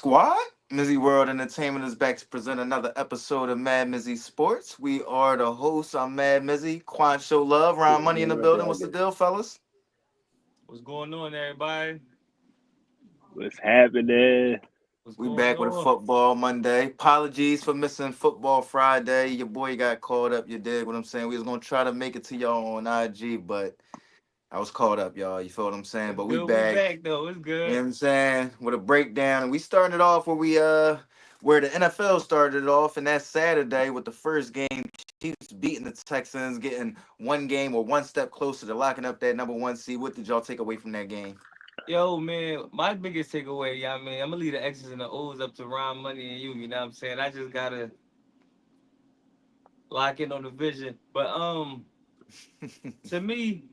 Squad? MizzyWorld Entertainment is back to present another episode of MadMizzy Sports. We are the hosts. I'm Mad Mizzy. Quan Show Love. Ron Money in the building. What's the deal, fellas? What's going on, everybody? What's happening? What's We going back with a on? football Monday. Apologies for missing football Friday. Your boy got caught up. You dig what I'm saying? We was gonna try to make it to y'all on IG, but I was caught up, y'all. You feel what I'm saying? It's But we good. We back. back though. It's You know good. what I'm saying? With a breakdown. And we started off where the NFL started off, and that's Saturday with the first game. Chiefs beating the Texans, getting one game or one step closer to locking up that number one seed. What did y'all take away from that game? Yo, man, my biggest takeaway, yeah, I mean, I'm gonna leave the X's and the O's up to Ron Money and you. You know what I'm saying? I just gotta lock in on the vision. But to me,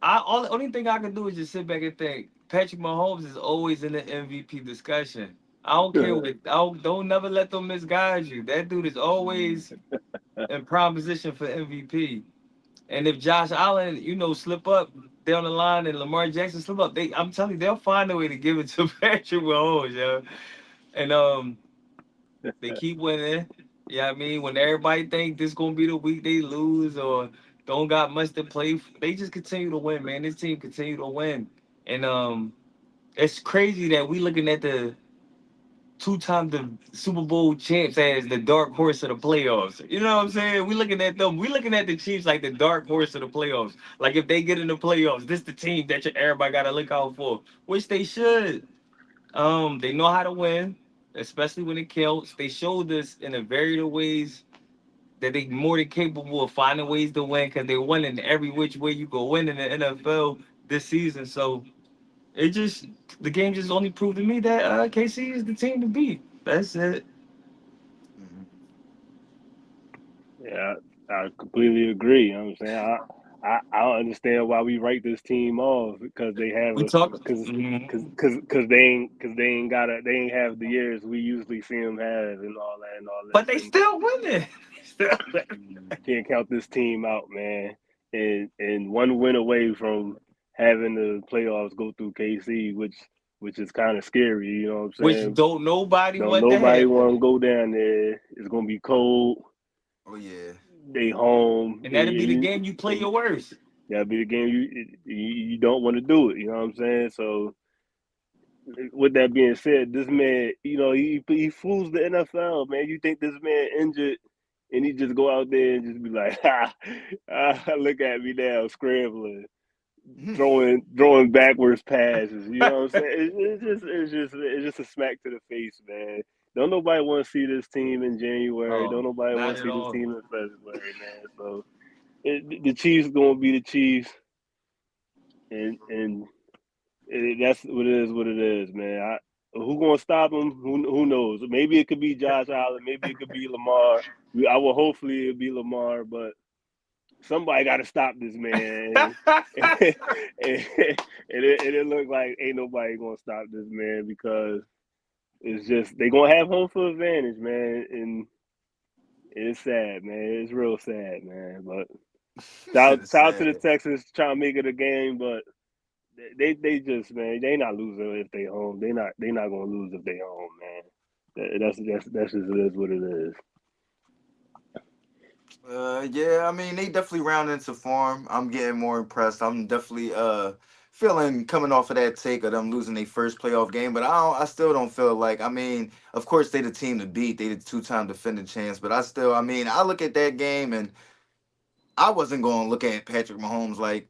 only thing I can do is just sit back and think. Patrick Mahomes is always in the MVP discussion. I don't care what. Don't never let them misguide you. That dude is always in prime position for MVP. And if Josh Allen, slip up down the line and Lamar Jackson slip up, I'm telling you, they'll find a way to give it to Patrick Mahomes, yo. And they keep winning. Yeah, I mean, when everybody think this gonna be the week they lose or don't got much to play, they just continue to win, man. This team continue to win. And it's crazy that we looking at the two-time the Super Bowl champs as the dark horse of the playoffs. You know what I'm saying? We looking at them. We looking at the Chiefs like the dark horse of the playoffs. Like if they get in the playoffs, this the team that everybody got to look out for, which they should. They know how to win, especially when it counts. They showed us in a varied of ways that they more than capable of finding ways to win because they won in every which way you go win in the NFL this season. So it just the game just only proved to me that KC is the team to beat. That's it. Mhm. Yeah, I completely agree. You know what I'm saying? I don't understand why we write this team off because they have We a talk, because they ain't got they ain't have the years we usually see them have and all but this they and still winning. Still can't count this team out, man. And one win away from having the playoffs go through KC, which is kind of scary. You know what I'm Which saying? don't nobody Don't want to nobody happen, want to go down there. It's gonna be cold. Oh yeah. They home, and that'll be the game you play and your worst. that'll be the game you don't want to do it. You know what I'm saying? So with that being said, this man, he fools the NFL, man. You think this man injured, and he just go out there and just be like, look at me now, scrambling, throwing backwards passes. You know what I'm saying? It's just a smack to the face, man. Don't nobody want to see this team in January. Oh, Don't nobody want not to at see this all. team in February, man. So the Chiefs gonna be the Chiefs, and that's what it is. What it is, man. Who gonna stop him? Who knows? Maybe it could be Josh Allen. Maybe it could be Lamar. I will hopefully it be Lamar, but somebody got to stop this man. And it looked like ain't nobody gonna stop this man because it's just they gonna have home field advantage, man. And it's sad, man. It's real sad, man. But Shit is shout out to the sad. Texans trying to make it a game, but they just man they not losing if they home. They not gonna lose if they home, man. That's just it is what it is. Yeah, I mean they definitely round into form. I'm getting more impressed. I'm definitely feeling coming off of that take of them losing their first playoff game, but I still don't feel like I mean, of course they the team to beat. They the two-time defending champs, but I mean, I look at that game and I wasn't going to look at Patrick Mahomes like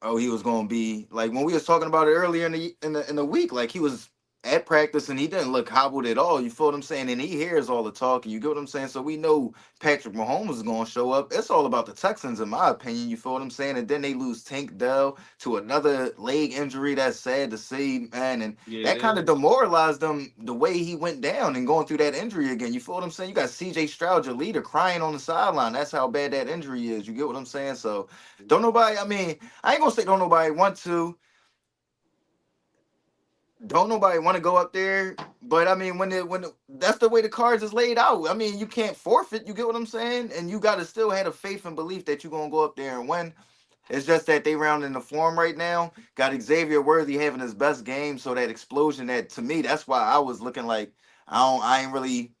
oh, he was gonna be like when we was talking about it earlier in the week, like he was at practice and he didn't look hobbled at all. You feel what I'm saying? And he hears all the talking. You get what I'm saying? So we know Patrick Mahomes is gonna show up. It's all about the Texans, in my opinion. You feel what I'm saying? And then they lose Tank Dell to another leg injury. That's sad to see, man. And Yeah, it that kind of is. demoralized them the way he went down and going through that injury again. You feel what I'm saying? You got CJ Stroud, your leader, crying on the sideline. That's how bad that injury is. You get what I'm saying? So don't nobody, I mean, I ain't gonna say don't nobody want to, don't nobody want to go up there, but I mean that's the way the cards is laid out. I mean, you can't forfeit. You get what I'm saying? And you got to still have a faith and belief that you're gonna go up there and win. It's just that they rounding the form right now. Got Xavier Worthy having his best game, so that explosion, that to me, that's why I was looking like I ain't really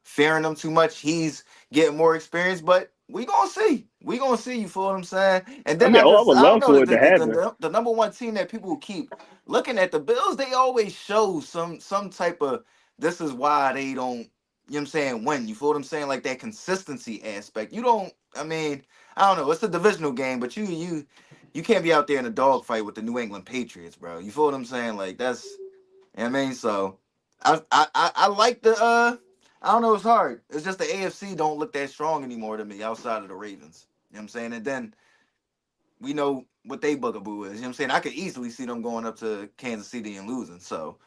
fearing him too much. He's getting more experience, but we gonna see. We gonna see. You feel what I'm saying? And I then mean, oh, I would I don't love know, for it to happen. the number one team that people keep looking at, the Bills. They always show some type of, this is why they don't. You know what I'm saying? Win. You feel what I'm saying? Like that consistency aspect. You don't. I mean, I don't know. It's a divisional game, but you can't be out there in a dogfight with the New England Patriots, bro. You feel what I'm saying? Like that's, you know what I mean? So I like the I don't know, it's hard. It's just the AFC don't look that strong anymore to me outside of the Ravens. You know what I'm saying? And then we know what they bugaboo is. You know what I'm saying? I could easily see them going up to Kansas City and losing. So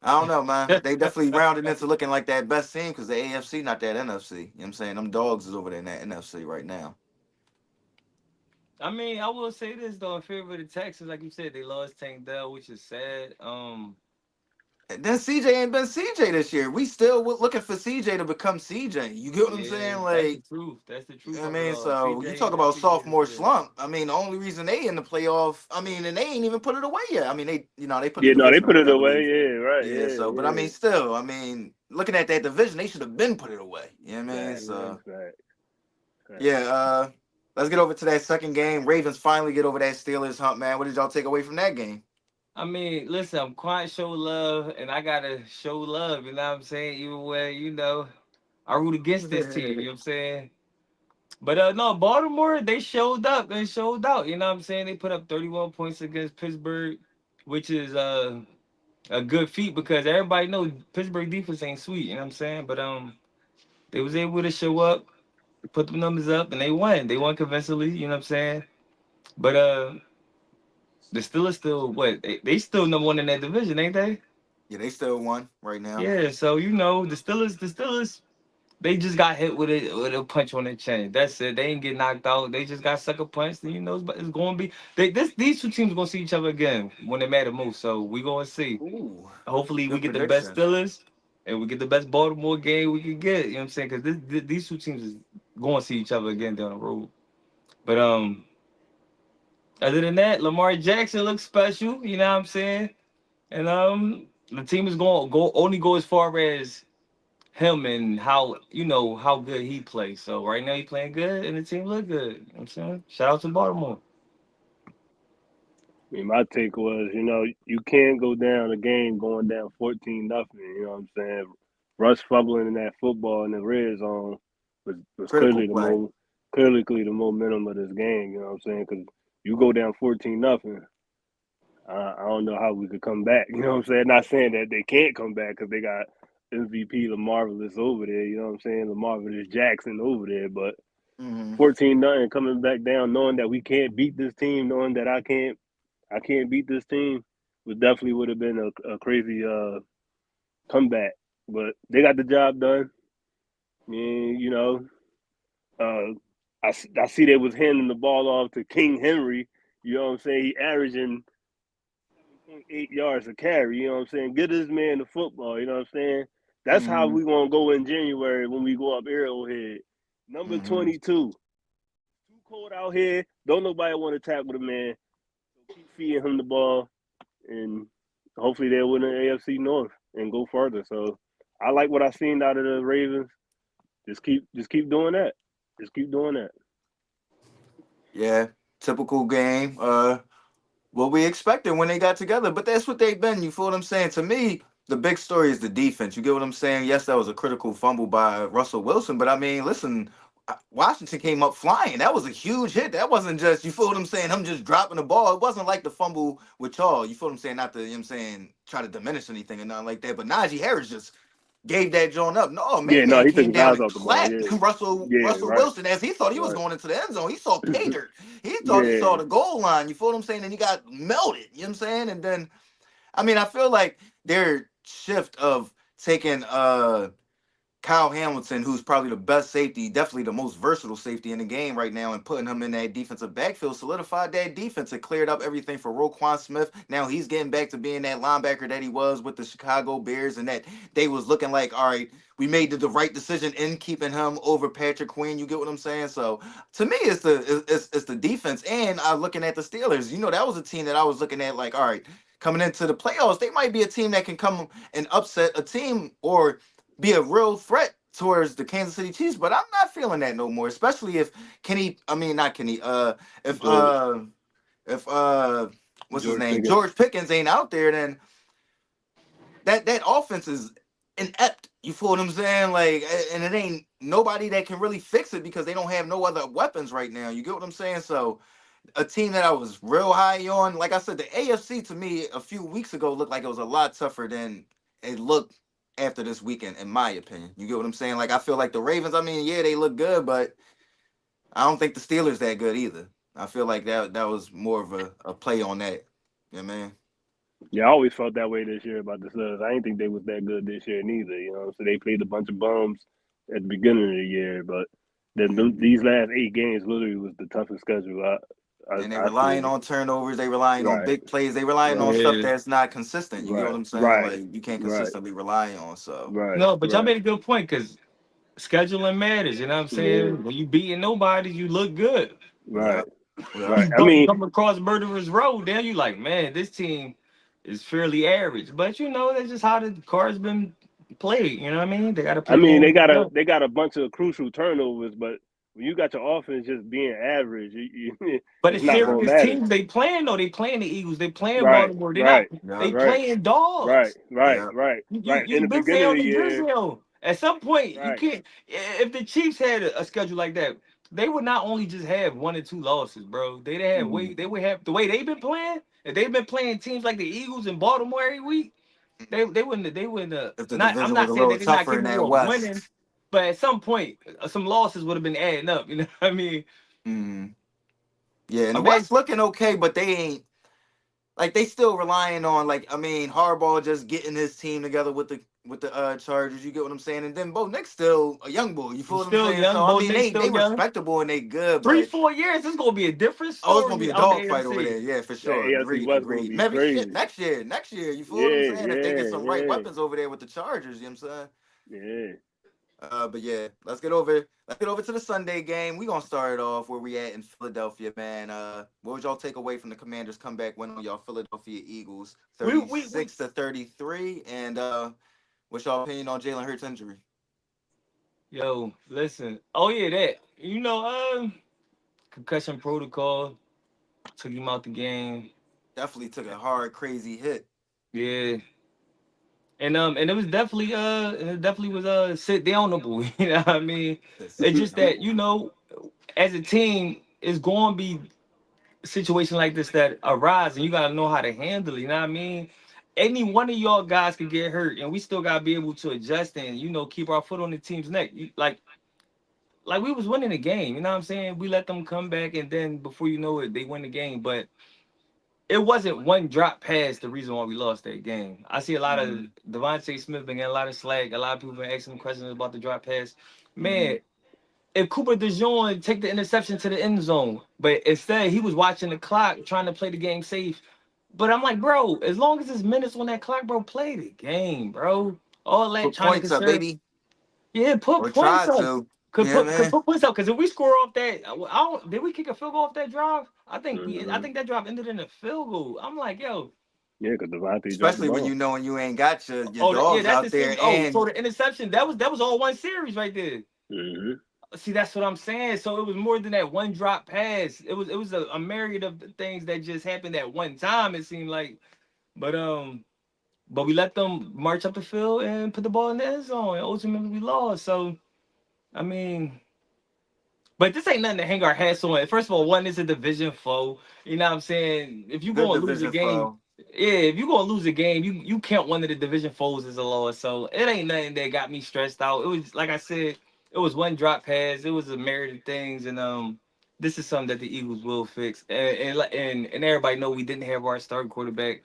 I don't know, man. They definitely rounded into looking like that best team because the AFC, not that NFC. You know what I'm saying? Them dogs is over there in that NFC right now. I mean, I will say this though, in favor of the Texans, like you said, they lost Tank Dell, which is sad. And then CJ ain't been CJ this year. We still looking for CJ to become CJ. You get what I'm Yeah, saying? that's the Like, truth. That's the truth I of it mean, all. so you CJ talk ain't been about CJ this sophomore year. slump. I mean, the only reason they in the playoff, I mean, and they ain't even put it away yet. I mean, they put the Yeah, no, they division put it away, I away. believe. Yeah, right. Yeah, Yeah, so but I yeah. mean, still, I mean, looking at that division, they should have been put it away. You know what I mean? Fact, So fact, fact. yeah, let's get over to that second game. Ravens finally get over that Steelers hump, man. What did y'all take away from that game? I mean, listen, I'm quite show love, and I gotta show love. You know what I'm saying? Even when I root against this team. You know what I'm saying? But no, Baltimore, they showed up. They showed out. You know what I'm saying? They put up 31 points against Pittsburgh, which is a good feat because everybody knows Pittsburgh defense ain't sweet. You know what I'm saying? But they was able to show up, put the numbers up, and they won. They won convincingly. You know what I'm saying? But the Steelers still what? They still number one in that division, ain't they? Yeah, they still won right now. Yeah. So the Steelers, they just got hit with a punch on the chin. That's it. They ain't get knocked out. They just got sucker punched. And it's going to be these two teams gonna see each other again when they matter most. So we gonna see. Ooh, Hopefully we good get the best prediction. Steelers and we get the best Baltimore game we can get. You know what I'm saying? Because these two teams is going to see each other again down the road. But other than that, Lamar Jackson looks special. You know what I'm saying? And the team is going to go as far as him and how good he plays. So right now he playing good and the team look good. You know what I'm saying? Shout out to Baltimore. I mean, my take was, you can't go down a game going down 14-0. You know what I'm saying? Russ fumbling in that football in the red zone was Critical clearly play. the momentum of this game. You know what I'm saying? Because you go down 14-0. I don't know how we could come back. You know what I'm saying? Not saying that they can't come back because they got MVP Lamarvelous over there. You know what I'm saying? Lamarvelous Jackson over there, but Hmm. 14-0 coming back down, knowing that we can't beat this team, knowing that I can't beat this team, would have been a crazy comeback. But they got the job done. I mean, uh, I see they was handing the ball off to King Henry. You know what I'm saying? He averaging 7.8 yards a carry. You know what I'm saying? Get this man the football. You know what I'm saying? That's how Hmm. we gonna go in January when we go up Arrowhead. Number Hmm. 22. Too cold out here. Don't nobody want to tackle the man. So keep feeding him the ball, and hopefully they'll win the AFC North and go further. So I like what I seen out of the Ravens. Just keep doing that. Just keep doing that. Yeah, typical game. What we expected when they got together, but that's what they've been. You feel what I'm saying? To me, the big story is the defense. You get what I'm saying? Yes, that was a critical fumble by Russell Wilson, but I mean, listen, Washington came up flying. That was a huge hit. That wasn't just, you feel what I'm saying, I'm just dropping the ball. It wasn't like the fumble with y'all. You feel what I'm saying? Not to, you know what I'm saying, try to diminish anything or nothing like that. But Najee Harris just gave that joint up. No, Yeah, main no, man he took came his down eyes and off the ball. clapped Yeah, Russell yeah, Russell right, Wilson as he thought he was right. going into the end zone. He saw pay dirt. He thought he Yeah, saw the goal line. You feel what I'm saying? And he got melted. You know what I'm saying? And then I mean, I feel like their shift of taking Kyle Hamilton, who's probably the best safety, definitely the most versatile safety in the game right now, and putting him in that defensive backfield solidified that defense. It cleared up everything for Roquan Smith. Now he's getting back to being that linebacker that he was with the Chicago Bears, and that they was looking like, all right, we made the right decision in keeping him over Patrick Queen. You get what I'm saying? So to me, it's the defense, and I'm looking at the Steelers. You know, that was a team that I was looking at like, all right, coming into the playoffs, they might be a team that can come and upset a team or be a real threat towards the Kansas City Chiefs, but I'm not feeling that no more. Especially if Kenny, I mean not Kenny, if George uh if what's his George name? Pickens. George Pickens ain't out there, then that offense is inept. You feel what I'm saying? Like, and it ain't nobody that can really fix it because they don't have no other weapons right now. You get what I'm saying? So a team that I was real high on. Like I said, the AFC to me a few weeks ago looked like it was a lot tougher than it looked after this weekend, in my opinion. You get what I'm saying? Like I feel like the Ravens, I mean, yeah, they look good, but I don't think the Steelers that good either. I feel like that was more of a play on that. Yeah, man. Yeah, I always felt that way this year about the Suns. I didn't think they was that good this year neither. So they played a bunch of bums at the beginning of the year, but then Mhm. these last 8 games literally was the toughest schedule And they I relying seen. on turnovers, they relying on Right, big plays, they relying on right, stuff Yeah. that's not consistent. You get what right, I'm saying? right, Like you can't right, consistently rely on. So right, No, but y'all right. made a good point because scheduling matters. You know what I'm Yeah, saying? When you beating nobody, you look good. right, yeah, yeah. right. You I mean, come across murderers road, then you like, man, this team is fairly average. But you know, that's just how the cards been played. You know what I mean? They got to I play mean, games. they got a bunch of crucial turnovers, but when you got your offense just being average, But it's it's not gonna serious matter. teams they playing though. They playing the Eagles. They playing Right, Baltimore. They're not. right, Yeah, They right, playing right, dogs. right, yeah. right, You right. In you the been beginning saying of on the the year, Drizzle. At some point, you right. can't. If the Chiefs had a schedule like that, they would not only just have 1 or 2 losses, bro. They'd have Mhm. way. They would have the way they've been playing. If they've been playing teams like the Eagles and Baltimore every week, they wouldn't. They wouldn't. If the Not. I'm division was not a saying little that they're not tougher in that capable of winning, West. but at some point, some losses would have been adding up. You know what I mean? Mm. Yeah, and the Imagine. West looking okay, but they ain't like they still relying on like I mean Harbaugh just getting his team together with the Chargers. You get what I'm saying? And then Bo Nick's still a young boy. You feel He's what I'm still saying? So young. I Bo mean Nick's they still young. respectable and they good, Three, but 4 years, it's gonna be a different oh, it's gonna be story a out the dogfight over AFC. there. Yeah, for That sure. AFC Agreed, West gonna agreed. be Maybe shit crazy. next year. You feel what I'm Yeah, saying? If they get yeah, some right yeah, weapons over there with the Chargers, you know what I'm saying? yeah. But yeah, let's get over to the Sunday game. We gonna start it off where we at in Philadelphia, man. What would y'all take away from the Commanders' comeback win on y'all Philadelphia Eagles, We 36-33? And what's y'all opinion on Jalen Hurts' injury? yo, listen. Oh yeah, that. Concussion protocol took him out the game. Definitely took a hard, crazy hit. Yeah. And it definitely was sit downable, you know what I mean? It's Sit just down. that, as a team, it's gonna be a situation like this that arise and you gotta know how to handle it, you know what I mean? Any one of y'all guys could get hurt and we still gotta be able to adjust and keep our foot on the team's neck. Like we was winning the game, you know what I'm saying? We let them come back and then before you know it, they win the game. But it wasn't one drop pass the reason why we lost that game. I see a lot of Mm-hmm. Devontae Smith been getting a lot of slack. A lot of people been asking questions about the drop pass. Mm-hmm. Man, if Cooper DeJean take the interception to the end zone, but instead he was watching the clock, trying to play the game safe. But I'm like, bro, as long as it's minutes on that clock, bro, play the game, bro. All that Put trying to points up, conserve. baby, Yeah, put or points try up. to. Could Yeah, put man. points up because if we score off that, I don't. Did we kick a field goal off that drive? I Hmm. think that drive ended in a field goal. I'm like, yo, Yeah, because Devontae dropped the Especially when ball. you know when you ain't got your oh yeah, dogs that's the out series. there, Oh, so and the interception that was all one series right there. Hmm. See, that's what I'm saying. So it was more than that one drop pass. It was a myriad of things that just happened at one time. It seemed like, but we let them march up the field and put the ball in the end zone, and ultimately we lost. So I mean. But this ain't nothing to hang our hats on. First of all, one is a division foe. You know what I'm saying? If you good gonna lose a division game, foe. yeah, if you gonna lose a game, you count one of the division foes as a loss. So it ain't nothing that got me stressed out. It was like I said, it was one drop pass. It was a myriad of things, and this is something that the Eagles will fix. And everybody know we didn't have our starting quarterback.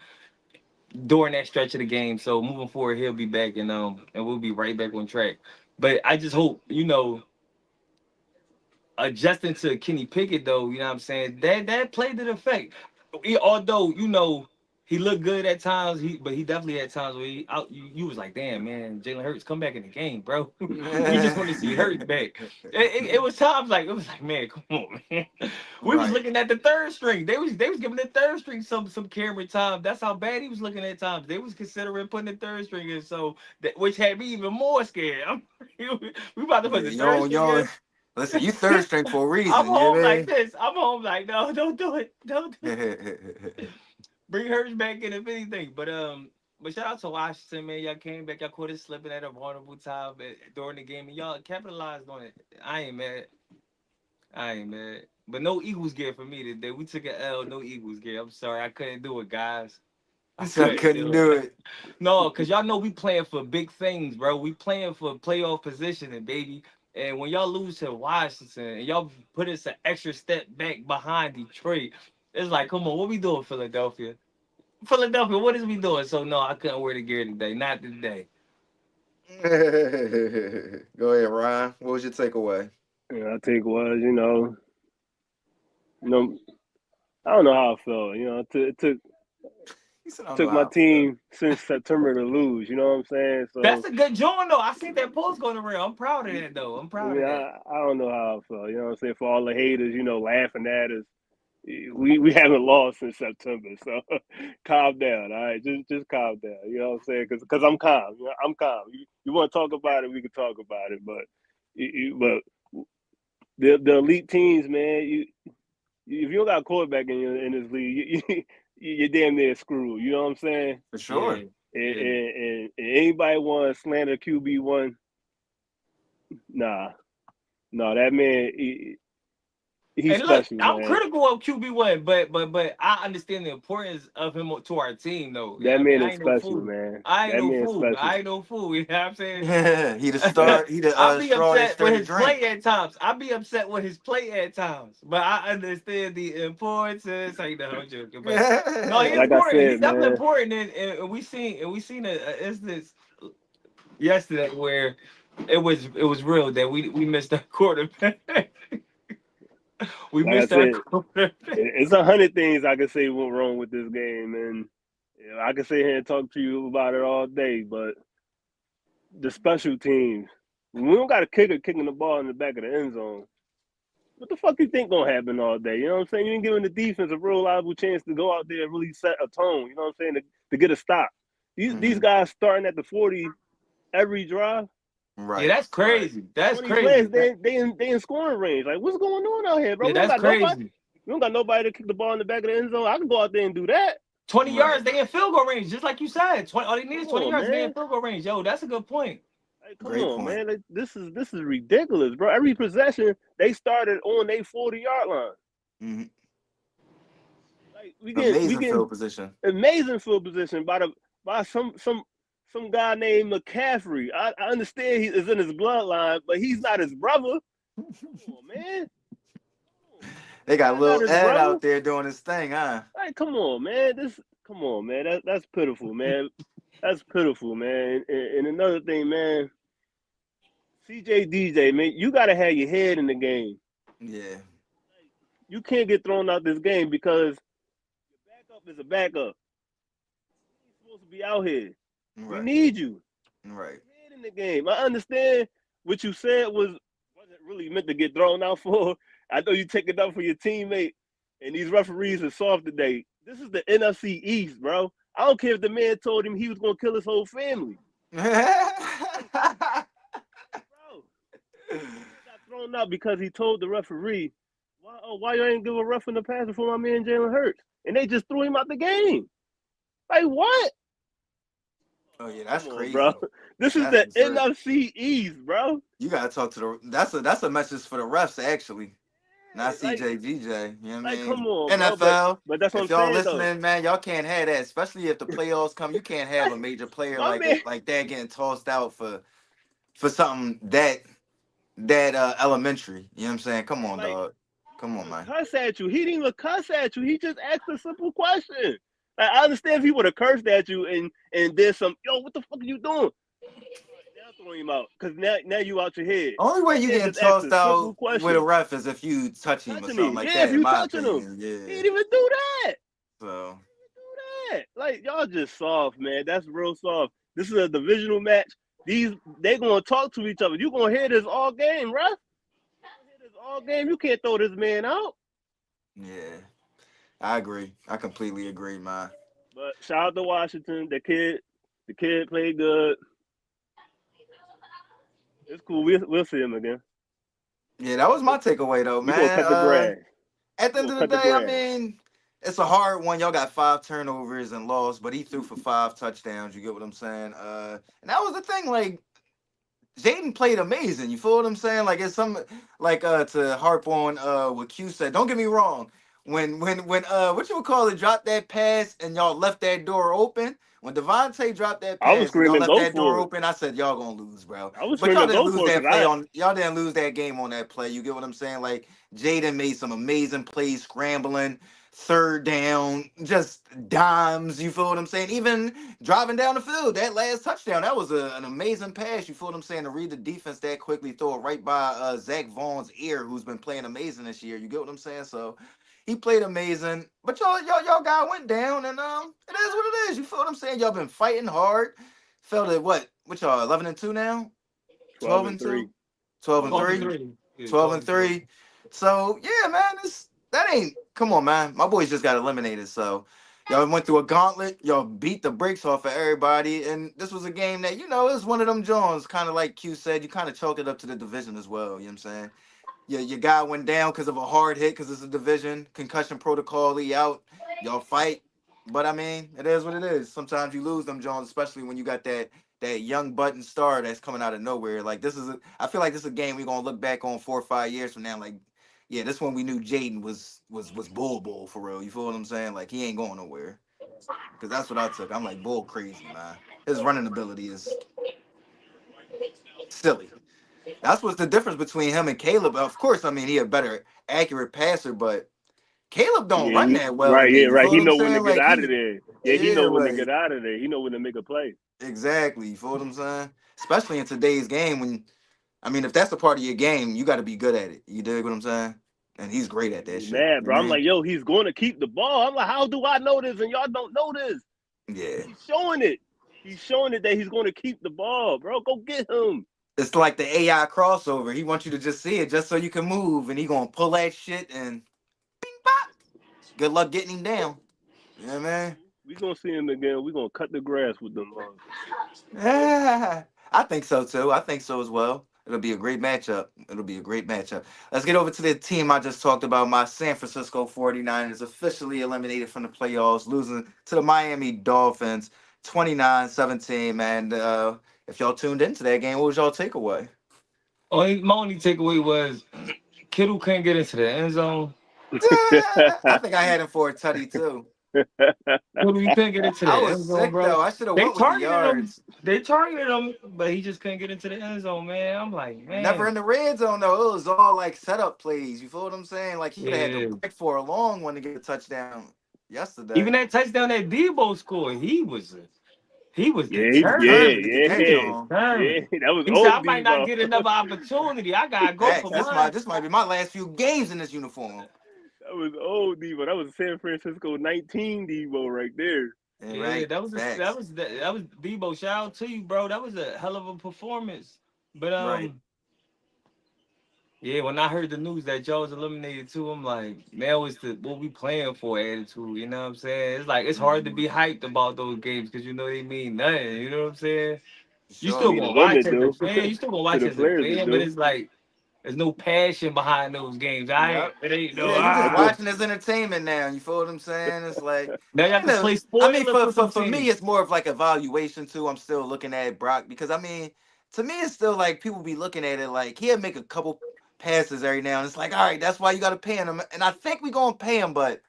during that stretch of the game. So moving forward, he'll be back and we'll be right back on track. But I just hope, adjusting to Kenny Pickett though, you know what I'm saying? That played an effect. Although, he looked good at times, but he definitely had times where you was like, damn man, Jalen Hurts come back in the game, bro. We just want to see Hurts back. It was times like it was like, man, come on, man. We was Right. looking at the third string. They was giving the third string some camera time. That's how bad he was looking at times. They was considering putting the third string in, so which had me even more scared. We about to put Yeah, the you third don't, you string in. don't, listen, you third string for a I'm reason, home like you this. I'm home like, no, don't do it. Don't do it. know Bring hers back in if anything. But shout out to Washington, man. Y'all came back. Y'all caught us slipping at a vulnerable time during the game, and y'all capitalized on it. I ain't mad. I ain't mad. But no Eagles gear for me today. We took an L. No Eagles gear. I'm sorry, I couldn't do it, guys. I So I couldn't couldn't do do it. it. No, cause y'all know we playing for big things, bro. We playing for playoff positioning, baby. And when y'all lose to Washington and y'all put us an extra step back behind Detroit, it's like, come on, what we doing, Philadelphia? Philadelphia, what is we doing? So no, I couldn't wear the gear today. Not today. Go ahead, Ryan. What was your takeaway? I think was, you know, I don't know how I felt. He said, I don't know took my how I feel. team since September to lose. You know what I'm saying? That's So a good joint though. I seen that post going around. I'm proud of that though. I'm I proud mean, of that. I don't know how I felt. You know what I'm saying? For all the haters, laughing at us, we haven't lost since September. So calm down, all right? Just calm down. You know what I'm saying? Because I'm calm. I'm calm. You want to talk about it, we can talk about it. But the elite teams, man, if you don't got a quarterback in this league, you're damn near screwed. You know what I'm saying? For Yeah, sure. And, yeah. and, and anybody want to slander QB1? Nah, no, that man, he's And look, special, I'm man. critical of QB1, but I understand the importance of him to our team though. You know That what I mean? man I is ain't no special, fool. man. I ain't That no man is fool. special. I ain't no fool. You know what I'm saying? Yeah, he the start. He the I be straw that upset stirred with the his drink. play at times. I be upset with his play at times. But I understand the importance. I know I'm joking, but no, he's Like I important. He's said, definitely man, important. And we seen a instance yesterday where it was real that we missed our quarterback. We like I missed our said, quarterback. it's 100 things I could say went wrong with this game, and I could sit here and talk to you about it all day. But the special teams, we don't got a kicker kicking the ball in the back of the end zone. What the fuck you think gonna happen all day? You know what I'm saying? You ain't giving the defense a real reliable chance to go out there and really set a tone. You know what I'm saying? To get a stop. These Hmm. guys starting at the 40 every drive. Yeah, Right, that's right. crazy. That's 20 plays, crazy. they in scoring range. Like, what's going on out here, bro? Yeah, We don't that's got nobody. crazy. We don't got nobody to kick the ball in the back of the end zone. I can go out there and do that. 20 Right. yards, they in field goal range, just like you said. 20, all they need Come is 20 on, yards, they in man. field goal range. Yo, that's a good point. Like, come Great on, point. man. Like, this is ridiculous, bro. Every possession they started on their 40-yard line. Hmm. Like, we Amazing getting field position. amazing field position by some guy named McCaffrey. I understand he is in his bloodline, but he's not his brother. Come on, man. They got Not little his Ed brother. out there doing his thing, huh? Like, come on, man. Come on, man. That's pitiful, man. That's pitiful, man. And another thing, man. CJ DJ, man, you gotta have your head in the game. Yeah. You can't get thrown out this game because your backup is a backup. He's supposed to be out here. We Right. need you. Right. Head in the game. I understand what you said wasn't really meant to get thrown out for. I know you take it up for your teammate, and these referees are soft today. This is the NFC East, bro. I don't care if the man told him he was gonna kill his whole family. Like, bro, man got thrown out because he told the referee, why you ain't give a rough in the pass before my man Jalen Hurts? And they just threw him out the game. Like, what? Oh yeah, Come that's on, bro. crazy. This is That's the absurd. NFC East, bro. You gotta talk to the. That's a message for the refs actually, Yeah, not CJ GJ. You know what I come mean? on, bro. NFL. But that's what I'm If y'all saying though. listening, man, y'all can't have that. Especially if the playoffs come, you can't have a Like, major player my man, like that getting tossed out for something that elementary. You know what I'm saying? Come on, like, dog. he Come didn't on, even man. cuss at you. He didn't even cuss at you. He just asked a simple question. Like, I understand if he would have cursed at you and did some, yo, what the fuck are you doing? All right, now throw him out because now you out your head. Only way This you man getting just asked tossed a simple out with a question. ref is if you touch him or Touching something him, like yeah. If that. In you my touching him, opinion, he yeah. didn't even do that. So Do that. Like y'all just soft, man. That's real soft. This is a divisional match. They gonna talk to each other. You gonna hear this all game, ref? Hear this all game. You can't throw this man out. yeah, I agree. I completely agree, man. But shout out to Washington. The kid played good. It's cool. We'll see him again. Yeah, that was my takeaway though, We gonna man. cut the grass. At the We end gonna of the cut the day, I grass. mean, it's a hard one. Y'all got 5 turnovers and lost, but he threw for 5 touchdowns. You get what I'm saying? And that was the thing. Like Jaden played amazing. You feel what I'm saying? Like it's some like to harp on what Q said. Don't get me wrong. When what you would call it, dropped that pass and y'all left that door open. When Devontae dropped that I was pass and y'all screaming, left go that door for it. open, I said y'all gonna lose, bro. I was But y'all screaming, didn't go lose for it, that because play I on. Y'all didn't lose that game on that play. You get what I'm saying? Like Jaden made some amazing plays, scrambling, third down, just dimes. You feel what I'm saying? Even driving down the field, that last touchdown, that was an amazing pass. You feel what I'm saying? To read the defense that quickly, throw it right by Zach Vaughn's ear, who's been playing amazing this year. You get what I'm saying? So he played amazing. But y'all guy went down, and it is what it is. You feel what I'm saying? Y'all been fighting hard. Felt it what y'all 11-2 now? 12 12 and and 2? 3. 12 and 12 and 12 and 3. 3? 3. Yeah, 12 12 and and 3. 3. So yeah, man, that ain't come on, man. My boys just got eliminated. So y'all went through a gauntlet. Y'all beat the brakes off of everybody. And this was a game that, it was one of them Jones, kind of like Q said, you kind of chalked it up to the division as well. You know what I'm saying? Your guy went down because of a hard hit because it's a division, concussion protocol, he out. Y'all fight. But I mean, it is what it is. Sometimes you lose them Jones, especially when you got that young button star that's coming out of nowhere. Like I feel like this is a game we're gonna look back on 4 or 5 years from now. Like, yeah, this one we knew Jaden was bull for real. You feel what I'm saying? Like he ain't going nowhere. Cause that's what I took. I'm like bull crazy, man. His running ability is silly. That's what's the difference between him and Caleb. Of course, I mean he a better accurate passer, but Caleb don't Yeah, run that well to right, me. yeah, You right. feel He what I'm know when to saying? get Like out of there. Yeah, he yeah, know when to get like out of there. He know when to make a play. exactly. You feel what I'm saying? Especially in today's game, I mean, if that's a part of your game, you got to be good at it. You dig what I'm saying? And he's great at that He shit. mad, You know bro. what I I'm mean? like, yo, he's going to keep the ball. I'm like, how do I know this and y'all don't know this? Yeah. He's showing it. He's showing it that he's going to keep the ball, bro. Go get him. It's like the AI crossover. He wants you to just see it just so you can move, and he gonna pull that shit and bing bop. Good luck getting him down. Yeah, man. We gonna see him again. We gonna cut the grass with them. Yeah, I think so too. I think so as well. It'll be a great matchup. It'll be a great matchup. Let's get over to the team I just talked about. My San Francisco 49ers officially eliminated from the playoffs, losing to the Miami Dolphins 29-17. Man, if y'all tuned into that game, what was y'all takeaway? My only takeaway was Kittle couldn't get into the end zone. I think I had him for a tutty too. Kittle, you couldn't get into the I was end zone, sick bro. though. I should have They went with the targeted him. yards. They targeted him, but he just couldn't get into the end zone, man. I'm like, Never in man, the red zone though. It was all like setup plays. You feel what I'm saying? Like he would have had to yeah. break for a long one to get a touchdown Even yesterday. that touchdown that Debo scored, he was Yeah, Determined to determined. get that He was yeah, John. yeah. determined. That was He said, old I might not Debo. get another opportunity. I gotta go for Facts. mine. This might be my last few games in this uniform. That was old Debo. That was San Francisco 19 Debo right there. Yeah, Yeah, right. that was Facts. that was Debo. Shout out to you, bro. That was a hell of a performance. But Right. yeah, when I heard the news that y'all was eliminated too, I'm like, now it's the what we playing for attitude. You know what I'm saying? It's like it's hard to Mm, be hyped about those games because you know they mean nothing. You know what I'm saying? for You I still sure. mean, the gonna watch women as a do. fan. You still gonna To watch the as a players, it fan, but do. it's like there's no passion behind those games. I ain't. Yep. It ain't no Yeah, you just But the watching as entertainment now. You feel what I'm saying? It's like Now you have kind to of. play I mean, spoiler for some for me, teams. it's more of like evaluation too. I'm still looking at Brock because I mean, to me, it's still like people be looking at it like he'll make a couple passes every now and it's like, all right, that's why you got to pay him. And I think we gonna pay him, but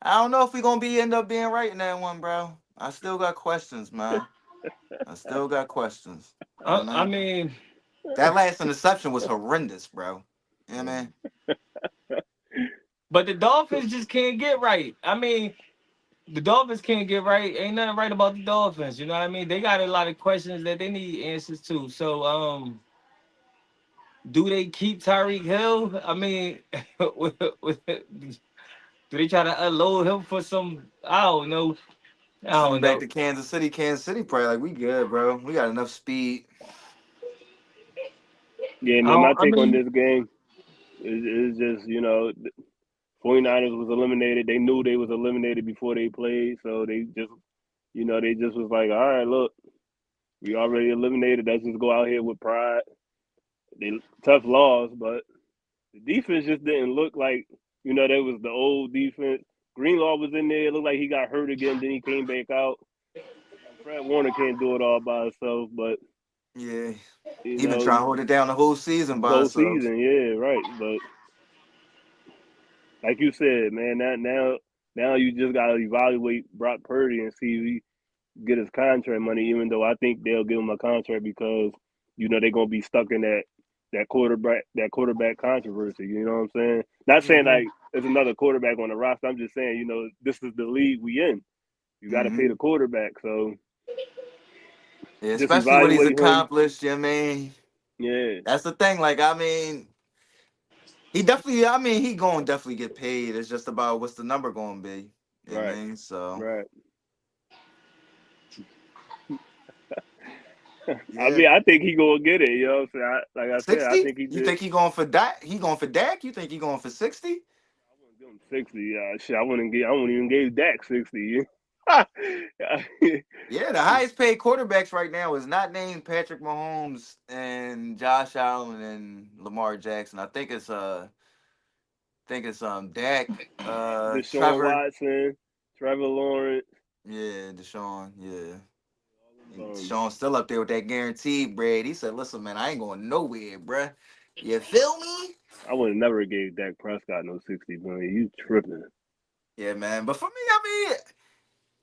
I don't know if we gonna be end up being right in that one, bro. I still got questions, man. I still got questions. You know what I I mean? mean, That last interception was horrendous, bro. Yeah, man. but the Dolphins just can't get right. I mean, the Dolphins can't get right. Ain't nothing right about the Dolphins. You know what I mean? They got a lot of questions that they need answers to. So, do they keep Tyreek Hill? I mean, do they try to unload him for some? I don't know. I Send him don't back know. to Kansas City. Kansas City probably like we good, bro. We got enough speed. Yeah, I man, my don't. I take on mean, this game is just, 49ers was eliminated. They knew they was eliminated before they played, so they just was like, all right, look, we already eliminated. Let's just go out here with pride. They tough loss, but the defense just didn't look like, that was the old defense. Greenlaw was in there. It looked like he got hurt again. Then he came back out. Fred Warner can't do it all by himself, but Yeah, you he been know, trying to hold it down the whole season the by whole himself. season, yeah, right. But like you said, man, now you just gotta evaluate Brock Purdy and see if he get his contract money. Even though I think they'll give him a contract because they're gonna be stuck in that quarterback controversy. You know what I'm saying? Not saying Hmm. like there's another quarterback on the roster. I'm just saying this is the league we in. You got to pay the Hmm. quarterback, so Yeah, just especially what he's evaluate him. accomplished. You know what I mean, Yeah, that's the thing. Like, I mean, he definitely. I mean, he going to definitely get paid. It's just about what's the number going to be. You know what I right, mean, so right. I yeah. mean, I think he gonna get it. You know what I'm saying? Like I said, I 60? think he You did. think he going for Dak? He going for Dak? You think he going for 60? I wouldn't give him 60. Shit, I wouldn't even give Dak 60. Yeah, the highest paid quarterbacks right now is not named Patrick Mahomes and Josh Allen and Lamar Jackson. I think it's Dak, Deshaun Trevor. Watson, Trevor Lawrence, Yeah, Deshaun. Yeah. And all them. Deshaun's still up there with that guaranteed bread. He said, listen, man, I ain't going nowhere, bruh. You feel me? I would have never gave Dak Prescott no 60 million. You tripping? Yeah, man. But for me, I mean,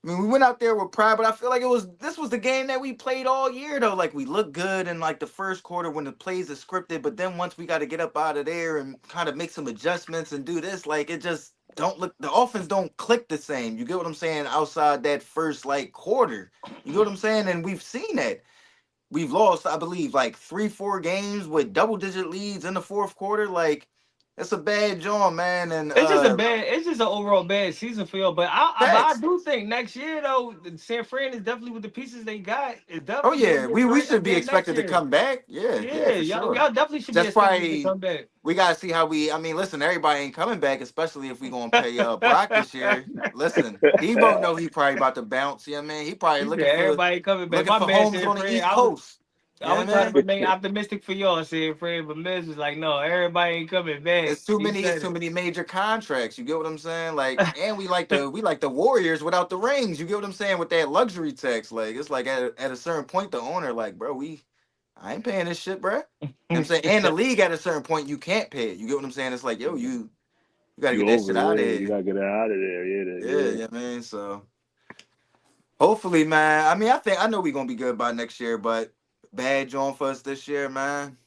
we went out there with pride, but I feel like this was the game that we played all year though. Like we looked good in like the first quarter when the plays are scripted, but then once we got to get up out of there and kind of make some adjustments and do this, like it just don't look the offense don't click the same. You get what I'm saying? Outside that first like quarter. You get what I'm saying? And we've seen that. We've lost, I believe, like 3, 4 games with double digit leads in the fourth quarter. Like it's a bad job, man. And it's just a bad. It's just an overall bad season for y'all. But I facts. do think next year though, San Fran is definitely with the pieces they got. It's Oh definitely gonna yeah, be a we threat should be again next expected to year. come back. Yeah, yeah, Yeah, for sure. y'all definitely should be Just expected to probably come back. we gotta see how we. I mean, listen, everybody ain't coming back, especially if we gonna pay Brock this year. Listen, Debo know he probably about to bounce. You know what I mean? He probably He said everybody coming back. My man homes said, on the Fred, East Coast. You I know was what I trying to mean? remain optimistic for y'all, said Fred, but Miz was like, no, everybody ain't coming back. It's too He many. It's said too it. many major contracts. You get what I'm saying? Like, and we like the Warriors without the rings. You get what I'm saying with that luxury tax? Like, it's like at a certain point, the owner like, bro, I ain't paying this shit, bro. You know what I'm saying? And the league at a certain point, you can't pay it. You get what I'm saying? It's like, yo, you got to You get that shit over? out of Yeah, you here. gotta get it out of there. Yeah, Yeah, yeah, man. So hopefully, man. I mean, I know we're gonna be good by next year, but bad joint for us this year, man.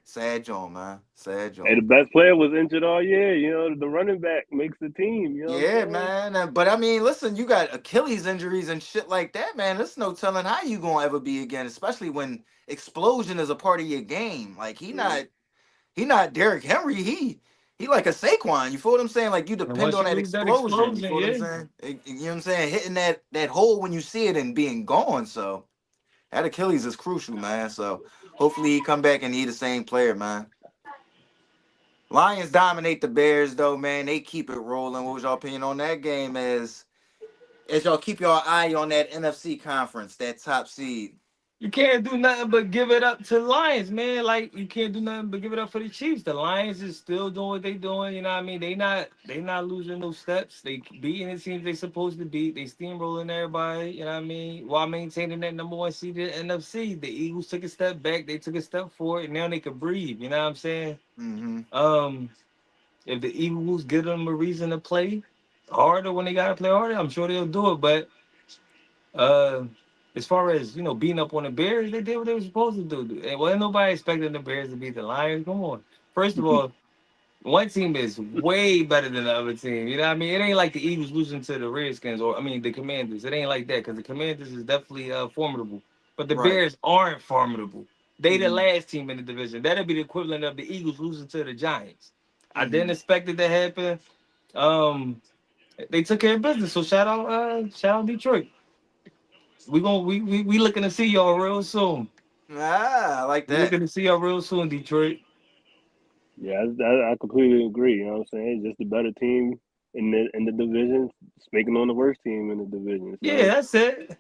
Sad joint, man. Sad Hey, the joint. best player was injured all year. The running back makes the team. You know what I'm Yeah, saying? man. But I mean, listen, you got Achilles injuries and shit like that, man. There's no telling how you gonna ever be again, especially when explosion is a part of your game. Like Mm-hmm. he not Derrick Henry. He like a Saquon. You feel what I'm saying? Like you And depend once on you that lose that explosion. You explosion, feel what I'm yeah. saying? You know what I'm saying? Hitting that hole when you see it and being gone. So that Achilles is crucial, man. So hopefully he come back and he the same player, man. Lions dominate the Bears though, man. They keep it rolling. What was your opinion on that game? As y'all keep your eye on that NFC conference, that top seed. You can't do nothing but give it up to the Lions, man. Like you can't do nothing but give it up for the Chiefs. The Lions is still doing what they doing. You know what I mean? They not losing no steps. They beating the teams they supposed to beat. They steamrolling everybody. You know what I mean? While maintaining that number one seed in the NFC. The Eagles took a step back. They took a step forward. And now they can breathe. You know what I'm saying? Mm-hmm. Um, if the Eagles give them a reason to play harder when they gotta play harder, I'm sure they'll do it. But uh, as far as beating up on the Bears, they did what they were supposed to do. And wasn't nobody expecting the Bears to beat the Lions. Come on. First of all, One team is way better than the other team. You know what I mean? It ain't like the Eagles losing to the Redskins or I mean the Commanders. It ain't like that because the Commanders is definitely formidable, but the Right. Bears aren't formidable. They the Hmm. last team in the division. That'd be the equivalent of the Eagles losing to the Giants. I didn't Hmm. expect it to happen. Um, they took care of business. So shout out Detroit. We looking to see y'all real soon. Ah, I like We that. looking to see y'all real soon, Detroit. Yeah, I completely agree. You know what I'm saying? Just the better team in the division, speaking on the worst team in the division. Yeah, So that's it.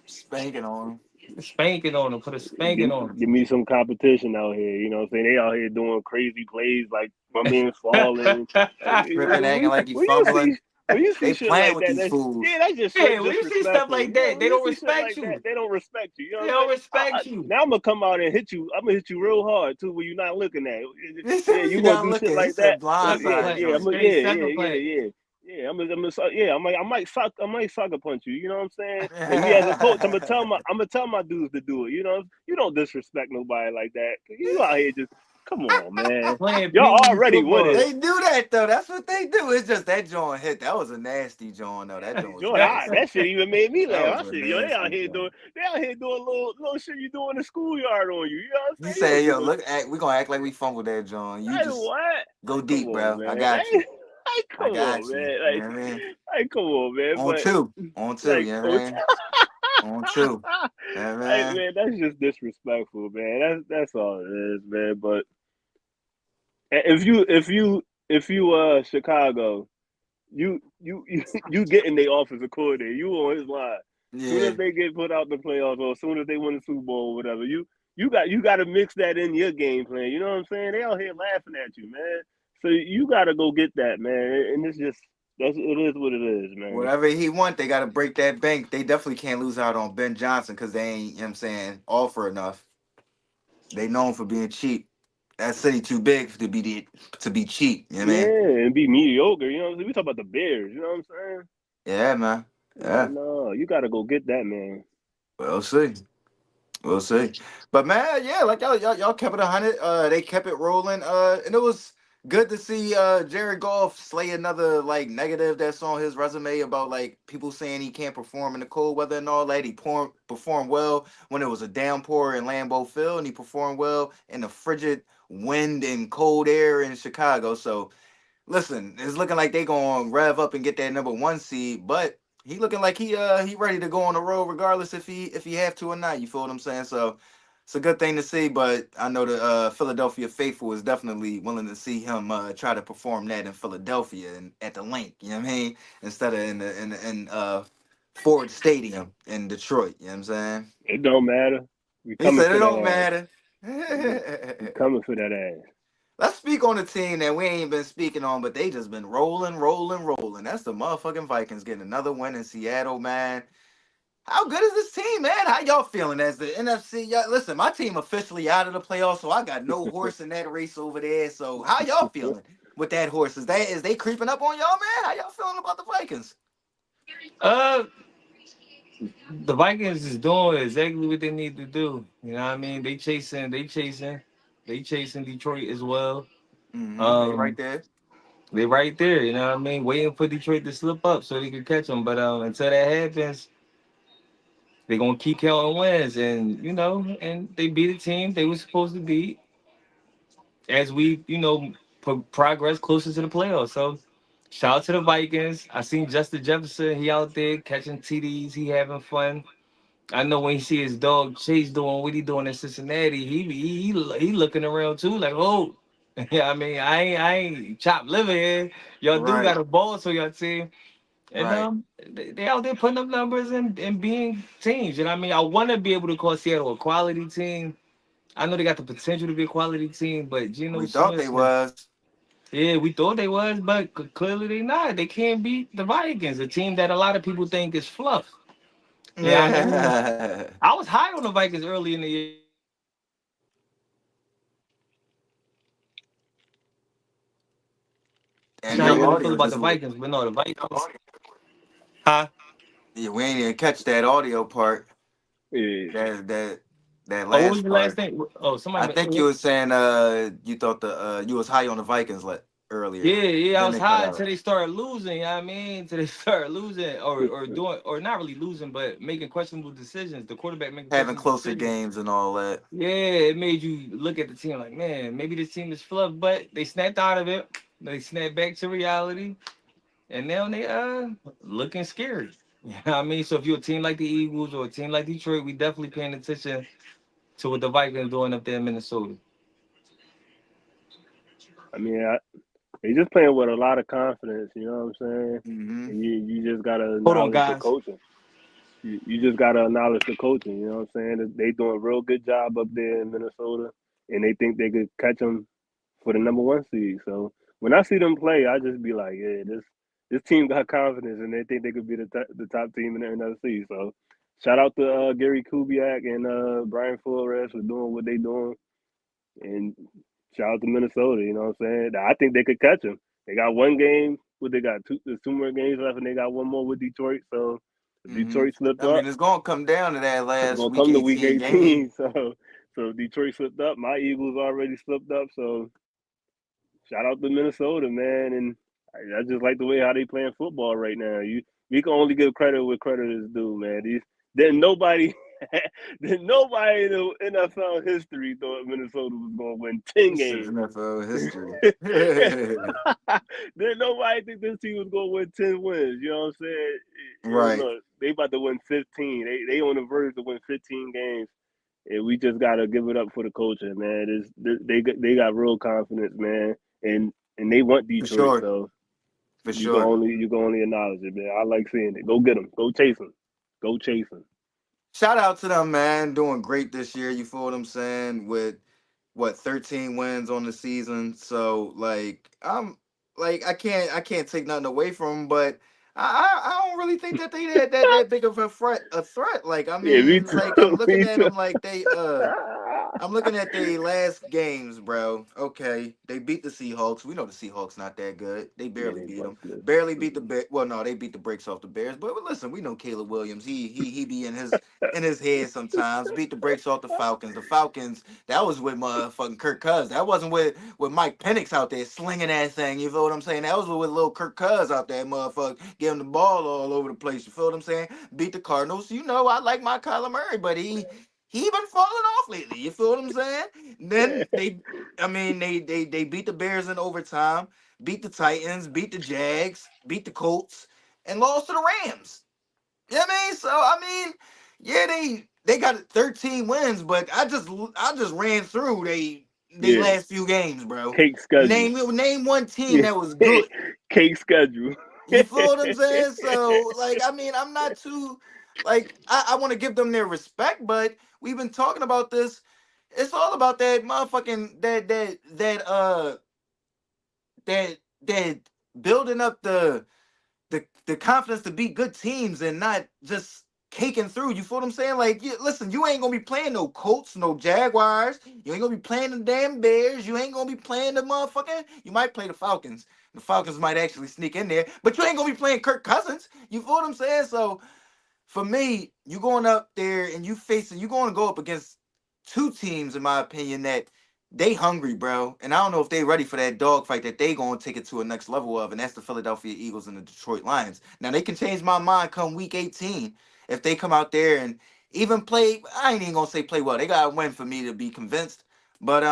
Spanking on Spanking on them. Put a spanking on them. give me some competition out here. You know what I'm saying? They out here doing crazy plays like my man falling. Like, him. Tripping, acting like he when you see fumbling. They shit playing like with that, these that's fools. yeah, that's just Yeah, straight when you see stuff disrespectful. like Yeah, that, when they you don't see shit respect like that, you. they don't respect you. You know They what I'm saying? don't respect you. Now I'm gonna come out and hit you. I'm gonna hit you real hard too, when you're not looking at. He Yeah, said you you gonna not do shit looking. He like that? said Sucker blindside punch. joint. Straight sucker punch. Yeah. Yeah. I might sucker punch you. You know what I'm saying? And me as a coach, I'm gonna tell my dudes to do it. You know, you don't disrespect nobody like that. You out here just come on, man. Playing Y'all Pee Wee already winning. football. They do that though. That's what they do. It's just that joint hit. That was a nasty joint though. That joint was Jordan, nasty. that shit even made me That laugh. was I a said, yo, nasty joint. they out here doing little shit you do in the schoolyard on you. You know what I'm He saying? You said, don't do "Yo, no look, we gonna act like we fumbled that joint. You like just what? go Come deep, on, bro. I man. got you. I Come on, got you. man. You know what I mean? Come on, man. On two, on two. Like, You know what oh, I mean? On two. You know what I like, mean? man, that's just disrespectful, man. That's all it is, man. But if you Chicago, you getting their offensive coordinator. You on his line. Soon Yeah. as they get put out the playoffs, or as soon as they win the Super Bowl, or whatever, you got to mix that in your game plan. You know what I'm saying? They out here laughing at you, man. So you got to go get that, man. And it's just it is what it is, man. Whatever he want, they gotta break that bank. They definitely can't lose out on Ben Johnson because they ain't, you know what I'm saying, offer enough. They known for being cheap. That city too big to be cheap. You know what I mean? Yeah, and be mediocre. You know what I'm saying? We talk about the Bears. You know what I'm saying? Yeah, man. Like, Yeah. no, you got to go get that, man. We'll see. We'll see. But man, yeah, like y'all kept it 100. They kept it rolling. And it was good to see Jared Goff slay another like negative that's on his resume about like people saying he can't perform in the cold weather and all that. He performed well when it was a downpour in Lambeau Field, and he performed well in the frigid wind and cold air in Chicago. So listen, it's looking like they gonna rev up and get that number one seed, but he looking like he ready to go on the road regardless if he have to or not. You feel what I'm saying? So it's a good thing to see, but I know the Philadelphia faithful is definitely willing to see him try to perform that in Philadelphia and at the link. You know what I mean? Instead of in Ford Stadium in Detroit. You know what I'm saying? It don't matter. We He coming said it for that don't ass. matter. We coming for that ass. Let's speak on the team that we ain't been speaking on, but they just been rolling, rolling, rolling. That's the motherfucking Vikings getting another win in Seattle, man. How good is this team, man? How y'all feeling as the NFC? Y'all, listen, my team officially out of the playoffs, so I got no horse in that race over there. So how y'all feeling with that horse? Is they creeping up on y'all, man? How y'all feeling about the Vikings? Uh, the Vikings is doing exactly what they need to do. You know what I mean? They chasing Detroit as well. They right Um, there. they right there. You know what I mean? Waiting for Detroit to slip up so they can catch them. But until that happens, they gonna keep counting wins, and and they beat a team they were supposed to beat as we progress closer to the playoffs. So shout out to the Vikings. I seen Justin Jefferson. He out there catching TDs. He having fun. I know when he see his dog Chase doing what he doing in Cincinnati, he looking around too, like, oh, yeah. I mean, I ain't chopped liver here. Y'all do Right, got a ball to your team, and right. they out there putting up numbers and being teams. You know what I mean? I want to be able to call Seattle a quality team. I know they got the potential to be a quality team, but Geno We thought Smith, they was. yeah, we thought they was, but clearly they not. They can't beat the Vikings, a team that a lot of people think is fluff. Yeah, I mean, Yeah. I was high on the Vikings early in the year. I thought they was gonna win the division. And How your you Yeah, really feel audio about just the went. Vikings? But no, the Vikings. Huh? Yeah, we ain't even catch that audio part. yeah. That Oh, what was last the last part. thing? Oh, I somebody. think you were saying you thought the you was high on the Vikings. Let. earlier. Yeah, I Then was they cut high until out. they started losing. You know what I mean, till they started losing or doing or not really losing, but making questionable decisions. The quarterback making Having questionable closer decisions. games and all that. Yeah, it made you look at the team like, man, maybe this team is fluff, but they snapped out of it. They snapped back to reality, and now they looking scary. You know what I mean? So if you're a team like the Eagles or a team like Detroit, we definitely paying attention to what the Vikings doing up there in Minnesota. I mean, they just playing with a lot of confidence. You know what I'm saying? Hmm. And you just gotta Hold on, acknowledge the guys. coaching. You just gotta acknowledge the coaching. You know what I'm saying? They doing a real good job up there in Minnesota, and they think they could catch them for the number one seed. So when I see them play, I just be like, yeah, this team got confidence, and they think they could be the top team in the NFC. So shout out to Gary Kubiak and Brian Flores for doing what they doing, and shout out to Minnesota. You know what I'm saying? I think they could catch them. They got one game. What they got? There's two more games left, and they got one more with Detroit. So if Hmm. Detroit slip I up, mean, it's gonna come down to that it's last gonna week come to week 18 game. 18. So Detroit slipped up. My Eagles already slipped up. So shout out to Minnesota, man. And I just like the way how they playing football right now. We can only give credit where credit is due, man. Then nobody then nobody in the NFL history thought Minnesota was gonna win 10 This is games. NFL history. Then nobody think this team was gonna win 10 wins. You know what I'm saying? Right, Look, they about to win 15. They on the verge to win 15 games. And we just gotta give it up for the coaching, man. They got real confidence, man, and they want for Detroit, sure, so for sure. you can only acknowledge it, man. I like seeing it. Go get them, go chase them, go chase them. Shout out to them, man. Doing great this year. You feel what I'm saying? With what 13 wins on the season. So like I'm like I can't take nothing away from them, but I don't really think that they that big of a threat. Like I Yeah, me mean, too, like I'm looking me at too. them like I'm looking at the last games, bro. Okay, they beat the Seahawks. We know the Seahawks not that good. They Yeah, barely they beat them. busted. Barely beat the Bears. Well, no, they beat the brakes off the Bears. But listen, we know Caleb Williams. He be in his head sometimes. Beat the brakes off the Falcons. The Falcons. That was with motherfucking Kirk Cousins. That wasn't with Mike Penix out there slinging that thing. You feel what I'm saying? That was with little Kirk Cousins out there, motherfucker, giving the ball all over the place. You feel what I'm saying? Beat the Cardinals. You know I like my Kyler Murray, but he been falling off lately. You feel what I'm saying? Then I mean, they beat the Bears in overtime, beat the Titans, beat the Jags, beat the Colts, and lost to the Rams. You know what I mean? So I mean, yeah, they got 13 wins, but I just ran through they Yeah, last few games, bro. cake schedule. Name one team Yeah, that was good. cake schedule. You feel what I'm saying? So like, I mean, I'm not too like I want to give them their respect, but we've been talking about this. It's all about that motherfucking that building up the confidence to beat good teams and not just caking through. You feel what I'm saying? Like, listen, you ain't gonna be playing no Colts, no Jaguars. You ain't gonna be playing the damn Bears. You ain't gonna be playing the motherfucking. You might play the Falcons. The Falcons might actually sneak in there, but you ain't gonna be playing Kirk Cousins. You feel what I'm saying? So for me, you going up there and you going to go up against two teams, in my opinion, that they hungry, bro. And I don't know if they ready for that dogfight that they going to take it to a next level of, and that's the Philadelphia Eagles and the Detroit Lions. Now they can change my mind come week 18 if they come out there and even play. I ain't even gonna say play well. They got to win for me to be convinced. But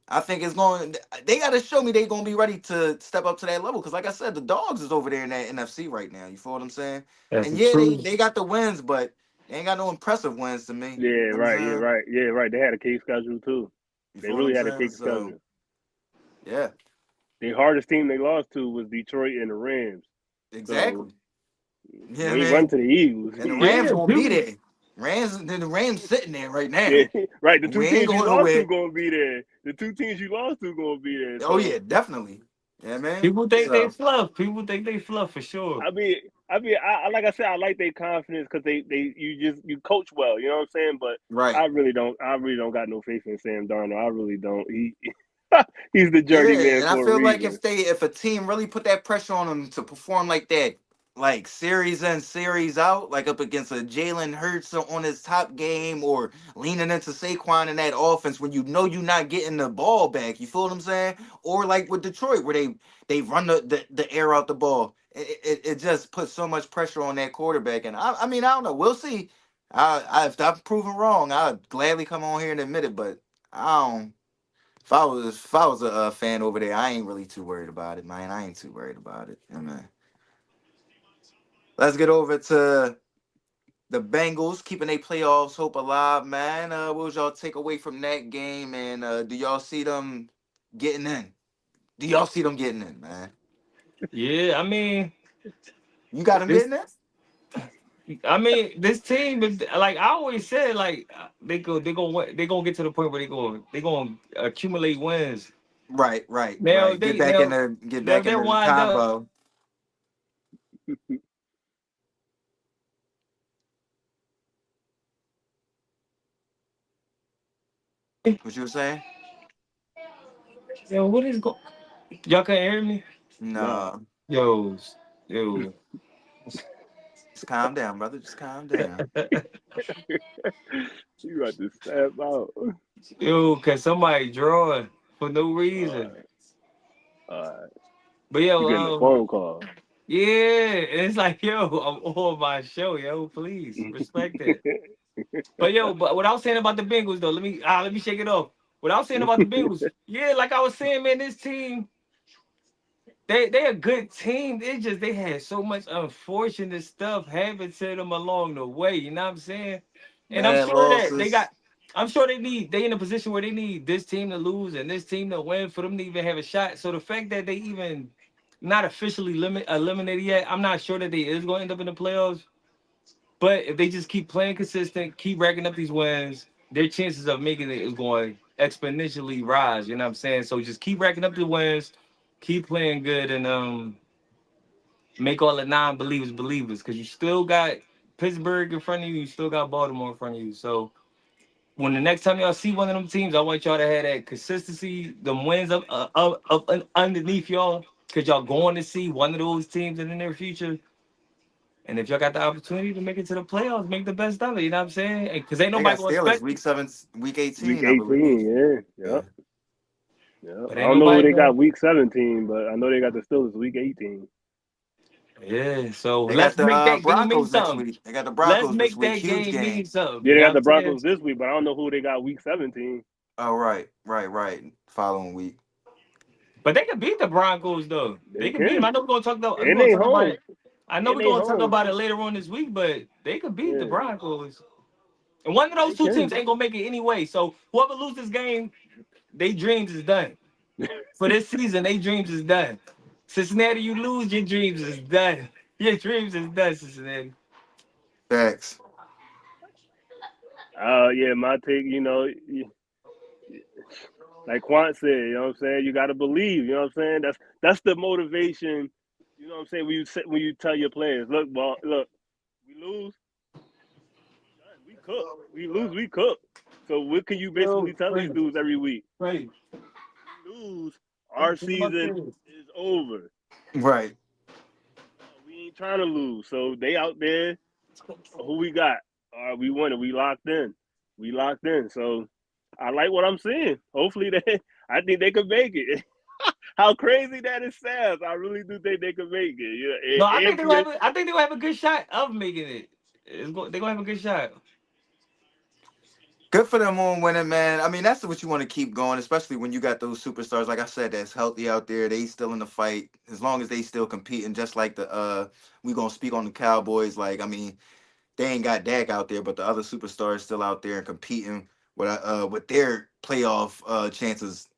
I think it's going. They got to show me they gonna be ready to step up to that level. Because like I said, the dogs is over there in that NFC right now. You feel what I'm saying? That's And the yeah, they truth. they got the wins, but they ain't got no impressive wins to me. Yeah, You know what I'm right. Yeah, saying? right. Yeah, right. They had a cake schedule too. You They feel what I'm really had a saying? cake So schedule. yeah, The hardest team they lost to was Detroit and the Rams. So exactly. Yeah, you I ain't run mean, to the Eagles. and the Rams Yeah, gonna be people there. The Rams sitting there right Yeah, now. right. The two We ain't teams you going lost to nowhere. gonna be there. The two teams you lost to gonna be there. Oh So yeah, definitely. Yeah, man. people think they So fluff. People think they fluff for sure. I mean, like I said, I like their confidence because you coach well. You know what I'm saying? But right. I really don't got no faith in Sam Darnold. I really don't. He's the Yeah, journeyman and I for a feel like reason. if a team really put that pressure on them to perform like that like series in, series out, like up against a Jalen Hurts on his top game, or leaning into Saquon in that offense when you know you're not getting the ball back. You feel what I'm saying? Or like with Detroit, where they run the air out the ball. It just puts so much pressure on that quarterback. And I mean, I don't know. We'll see. If I'm proven wrong, I'd gladly come on here and admit it. But I don't. If I was a fan over there, I ain't really too worried about it, man. I ain't too worried about it. Yeah, man. Let's get over to the Bengals keeping their playoffs hope alive, man. What was y'all take away from that game, and do y'all see them getting in? Do y'all see them getting in, man? Yeah, I mean You got them this. getting in? I mean this team is like I always said. Like they gonna get to the point where they gonna accumulate wins. Right, right, Now right. they now Get now back they in the wind up. combo. What you were saying? Yo, what is go? Y'all can't hear me? Nah. No, Yo, yo. just calm down, brother. Just calm down. You got to step out. Yo, cause somebody drawing for no reason. Alright, alright. But yo, You getting a phone call. yeah, it's like yo, I'm on my show, yo. Please respect it. But yo, but what I was saying about the Bengals though, let me shake it off. What I was saying about the Bengals, yeah, like I was saying, man, this team, they a good team. It's just they had so much unfortunate stuff happen to them along the way. You know what I'm saying? And I'm Bad sure that losses. I'm sure they in a position where they need this team to lose and this team to win for them to even have a shot. So the fact that they even not officially eliminated yet, I'm not sure that they is going to end up in the playoffs. But if they just keep playing consistent, keep racking up these wins, their chances of making it is going to exponentially rise. You know what I'm saying? So just keep racking up the wins, keep playing good, and make all the non-believers believers. Because you still got Pittsburgh in front of you, you still got Baltimore in front of you. So when the next time y'all see one of them teams, I want y'all to have that consistency, the wins up underneath y'all, because y'all going to see one of those teams in the near future. And if y'all got the opportunity to make it to the playoffs, make the best of it. You know what I'm saying? Because ain't They got nobody gonna Steelers expect week it. 7, week Week 18, I believe. 18, yeah. Yeah. Yep. Yep. But I ain't don't know who nobody they got gonna. week 17, but I know they got the Steelers week 18. Yeah. So They got let's the make that game mean Broncos next something. week. They got the Let's Broncos this make week. that Huge game mean game. something. Yeah, You they know got what the I'm saying? Broncos this week, but I don't know who they got week 17. Oh, right, right, right. Following week. But they can beat the Broncos though. They They can beat them. I can. know we're gonna talk about we're And gonna they talk about home. it. I know And we're they gonna talk home. about it later on this week, but they could beat the Yeah, Broncos. And one of those they two can. teams ain't gonna make it anyway. So whoever loses this game, their dreams is done. For this season, their dreams is done. Cincinnati, you lose, your dreams is done. Your dreams is done, Cincinnati. Facts. Yeah, my take, like Quant said, you know what I'm saying? You got to believe, you know what I'm saying? That's the motivation, you know what I'm saying? When you tell your players, look, ball, look, we lose, done. We cook. We lose, we cook. So what can you Yo, basically tell these Frank, dudes every week? Frank, We lose, our think about season this. is over. Right. No, we ain't trying to lose. So they out there, who we got? All right, we won it. We locked in. We locked in. So I like what I'm seeing. Hopefully they I think they could make it. How crazy that it sounds. I really do think they could make it. No, I Yeah, think and they're gonna play. have I think they're gonna have a good shot of making it. They're gonna have a good shot. Good for them on winning, man. I mean, that's what you want to keep going, especially when you got those superstars, like I said, that's healthy out there. They still in the fight. As long as they still competing, just like we gonna speak on the Cowboys. Like, I mean, they ain't got Dak out there, but the other superstars still out there and competing with their playoff chances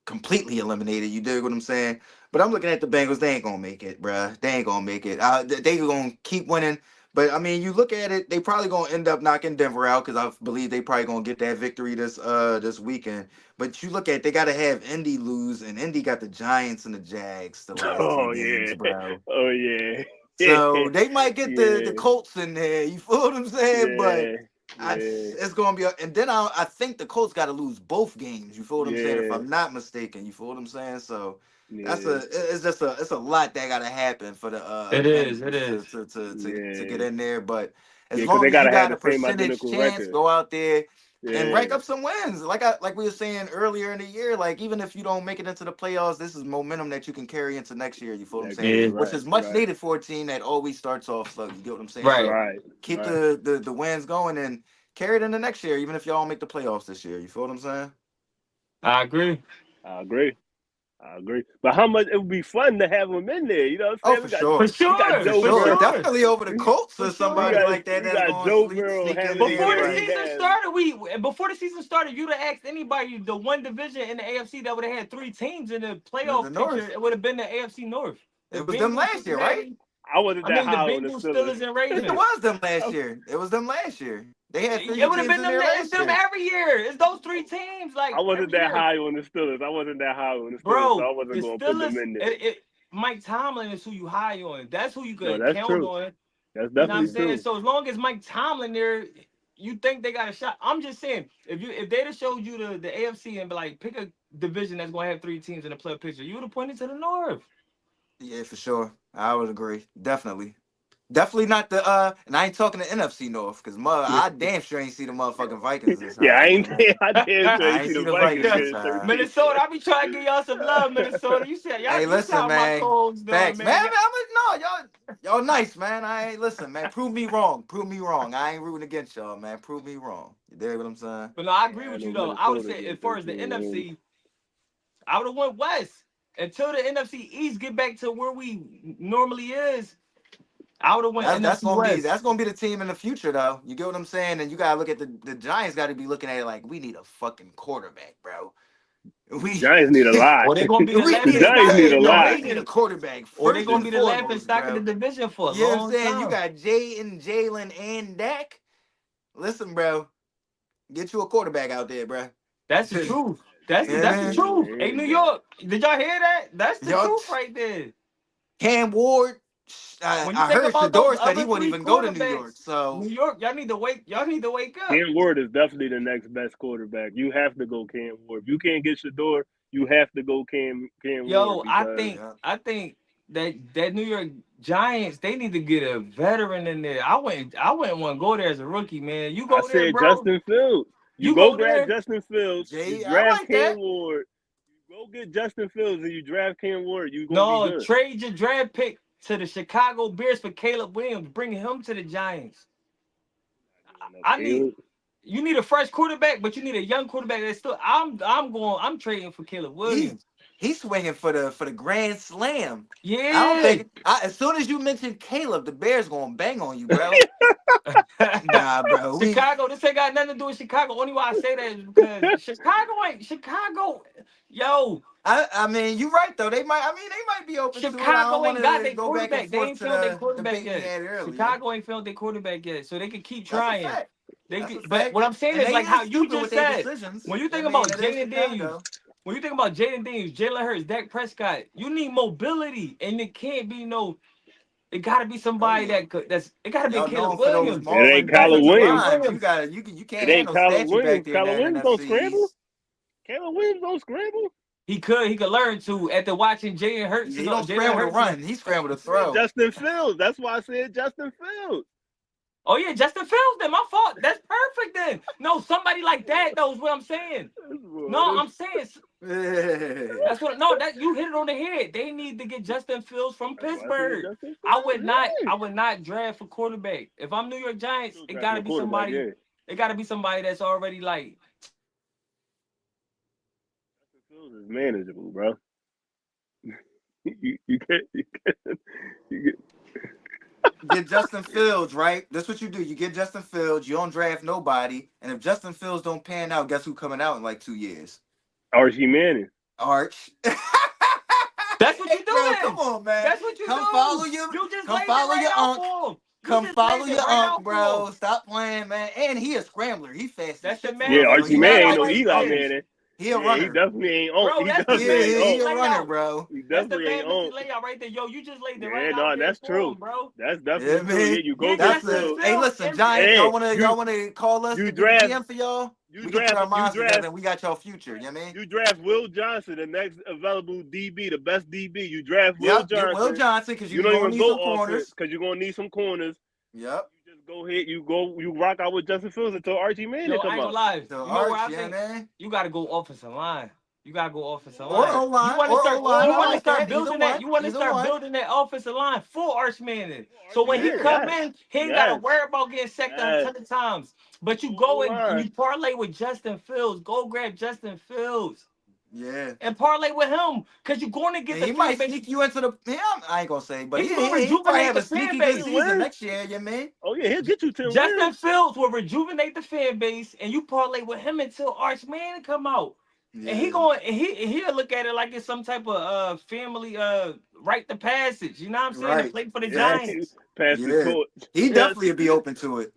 completely eliminated. You dig what I'm saying? But I'm looking at the Bengals. They ain't gonna make it, bruh. They ain't gonna make it. They gonna keep winning. But I mean, you look at it. They probably gonna end up knocking Denver out because I believe they probably gonna get that victory this weekend. But you look at they gotta have Indy lose, and Indy got the Giants and the Jags the last two Oh games, yeah. bro. Oh yeah. So they might get the Yeah. Colts in there. You feel what I'm saying? But Yeah. Yeah. it's gonna be and then I think the Colts got to lose both games. You feel what I'm saying? If Yeah. I'm not mistaken, you feel what I'm saying? So Yeah, it's a lot that gotta happen for the It is. It Avengers is. to get yeah, in there. But as yeah. Because long they as you gotta have got the a same percentage identical chance, record. go out there and Yeah, rank up some wins. Like we were saying earlier in the year, like even if you don't make it into the playoffs, this is momentum that you can carry into next year. You feel what I'm next saying? year, Yeah. Which right, is much right, needed for a team that always starts off slow. You get what I'm saying? Right. So right, keep right. the wins going and carry it into next year, even if y'all don't make the playoffs this year. You feel what I'm saying? I agree. I agree. I agree. But how much it would be fun to have them in there? You know what I'm Oh, saying? for For sure. We got For sure. Joe For sure. Burrow. sure. Definitely over the Colts For or We somebody sure. got like that we that's got going to Joe sleep, Burrow sneak in having there. Before the anybody Right. season have. started, before the season started, you'd have asked anybody the one division in the AFC that would have had three teams in the The playoff picture. North. It would have been the AFC North. The It was them Bengals, last year, right? Cincinnati. I wasn't I that mean, the high on the Bengals, Steelers. Steelers, and It Ravens. was them last year. It was them last year. They had three It would have teams been in them. there It's last them year. every year. It's those three teams, I like wasn't every that year, high on the Steelers. I wasn't that high on the Steelers, so bro. I The wasn't going to put them Steelers. in there. Mike Tomlin is who you high on. That's who you No, could that's count true. on. That's You know what I'm definitely saying? true. So as long as Mike Tomlin there, you think they got a shot. I'm just saying, if they'd have showed you the AFC and be like, pick a division that's gonna have three teams in the playoff picture, you would have pointed to the North. Yeah, for sure. I would agree. Definitely. Definitely not the and I ain't talking the NFC North because mother I damn sure ain't see the motherfucking Vikings this Yeah, time. You know? I damn sure I ain't ain't see the see the Vikings Vikings Yeah. this getting time. 13. Minnesota, I be trying to give y'all some love, Minnesota. You said y'all, Hey, you saw listen, how my man. co-hosts doing, Facts, man. man. No, y'all nice, man. I ain't listen, man. Prove me wrong. Prove me wrong. I ain't rooting against y'all, man. Prove me wrong. You dig what I'm saying? But no, I agree Yeah, I with know you though. I would have Minnesota said as getting far as the 13 wins. NFC, I would have went West until the NFC East get back to where we normally is. I would have went That's NFC gonna be West. the team in the future though. You get what I'm saying? And you gotta look at the Giants. Got to be looking at it like we need a fucking quarterback, bro. We Giants need a lot. Or they're gonna be the we The laughing need Giants stock of need the a no, lot. they need a division. quarterback Or they're first gonna and be the laughing foremost, stock of the bro. division for a You know what I'm long saying? You time. got Jay and Jalen and Dak. Listen, bro, get you a quarterback out there, bro. That's the truth. That's the Yeah, truth. Hey, New Yeah, York, did y'all hear that? That's the y'all. truth right there. Cam Ward. When you I think heard about those Shador said he other wouldn't three even go to New York. quarterbacks, So New York, y'all need to wake. Y'all need to wake up. Cam Ward is definitely the next best quarterback. You have to go Cam Ward. If you can't get Shador, you have to go Cam Ward Yo, I because think yeah, I think that New York Giants, they need to get a veteran in there. I wouldn't want to go there as a rookie, man. You I go there, said bro. Justin Fields. You You go go grab there. Justin Fields, you Jay, I draft like Cam that. Ward, you go get Justin Fields and you draft Cam Ward, you're gonna be No, good. trade your draft pick to the Chicago Bears for Caleb Williams. Bring him to the Giants. Not doing no I need Caleb. you need a fresh quarterback, but you need a young quarterback that's still. I'm trading for Caleb He's Williams. he's swinging for the grand slam. I don't Yeah. think as soon as you mention Caleb, the Bears gonna bang on you, bro. Nah, bro. Chicago, this ain't got nothing to do with Chicago. Only why I say that is because Chicago. Yo, I mean, you're right though. They might be open to it. I don't Chicago want ain't got to their go back and quarterback. They forth ain't to found their the quarterback debate we yet. had earlier. Chicago ain't found their quarterback yet, so they can keep That's a trying. fact. They That's a could, but fact. what I'm saying And is they like how is you stupid with just their said. decisions. When you I think mean, about it is Jaden Daniels, Chicago. when you think about Jaden Daniels, Jalen Hurts, Dak Prescott, you need mobility, and it can't be no. It got to be Oh somebody yeah. that's. It got to be Y'all Caleb known for those Williams. It Marlon ain't Got to Kyler be defensive Caleb Williams. lines. Williams. You It can't have ain't no Kyler statue back Williams. there in Kyler that Williams don't NFC scramble. East. Kyler Williams don't scramble. He could learn to after watching Jalen Hurts Yeah, and he don't Jalen scramble to Hurts. run. He scramble I to said throw. Justin Fields. That's why I said Justin Fields. Oh yeah, Justin Fields. Then my fault. That's perfect. Then no, somebody like that though is what I'm saying. Boy, No, this, I'm saying Yeah. that's what. No, that you hit it on the head. They need to get Justin Fields from that's why I said Pittsburgh. Justin I Fields. would not. Yeah. I would not draft for quarterback. If I'm New York Giants, Still it drafting got to a be quarterback. somebody. Yeah. It got to be somebody that's already like. Justin Fields is manageable, bro. You can't. You get, Get Justin Fields, right? That's what you do. You get Justin Fields, you don't draft nobody, and if Justin Fields don't pan out, guess who coming out in like 2 years? Archie Manning. Arch. That's what Hey, you do bro, come then. on, man. That's what you do. You just Come laid it follow right your out unc. for him. You Come just follow laid it your right unc, out for him. bro. Stop playing, man. And he a scrambler. He fast as That's the shit for Yeah, real. man. So Archie he Manning not ain't Eli like no a right Eli sprint. there. Manning. He a Yeah, he runner. definitely ain't on. Bro, He that's the definitely Yeah, ain't man on. he Mizzy a runner, layout. bro. He That's the definitely ain't man Mizzy on. layout right there. Yo, you just laid it Yeah, right out no, there that's for true. him, bro. That's Yeah, definitely true. Yeah, man. you go Get get That's Justin a Fields. hey, Fields listen, and Giants. Hey, Y'all wanna you call us you to be the draft GM for y'all? We can put our you minds together, draft and we got your future. You know what I mean? you draft Will Johnson, the next available DB, the best DB. You draft Will Yep. Get Will Johnson. Johnson because You you're don't gonna even need go some offense corners. because you're gonna need some corners. Yep. You just go ahead. You rock out with Justin Fields until Archie Manning Yo, I come ain't gonna out. lie. So You know where Arch, I you know what think I mean? you gotta go offensive line. You gotta go offensive Or line. O You line, want to or O start. line. You I want to like start that. Either building that. one. You want to Either start one. building that offensive line for Arch Manning. So when he Yeah. come Yes, in, he ain't gotta yes, worry about getting sacked a yes. ton of times. But you Full O go and line. you parlay with Justin Fields. Go grab Justin Fields Yeah. and parlay with him because you're going to get And the he fan might base. sneak you into the. Yeah, I ain't gonna say, but He's gonna he probably rejuvenate have the a fan sneaky good base. 10 season wins. next year. You mean? Oh yeah, he'll get you 10 Justin wins. Fields will rejuvenate the fan base, and you parlay with him until Arch Manning come out. And he Yeah. going, and he'll look at it like it's some type of family rite the passage. You know what I'm saying? To Right. play for the Yeah, Giants. pass the Yeah. torch. He Yes. definitely would be open to it.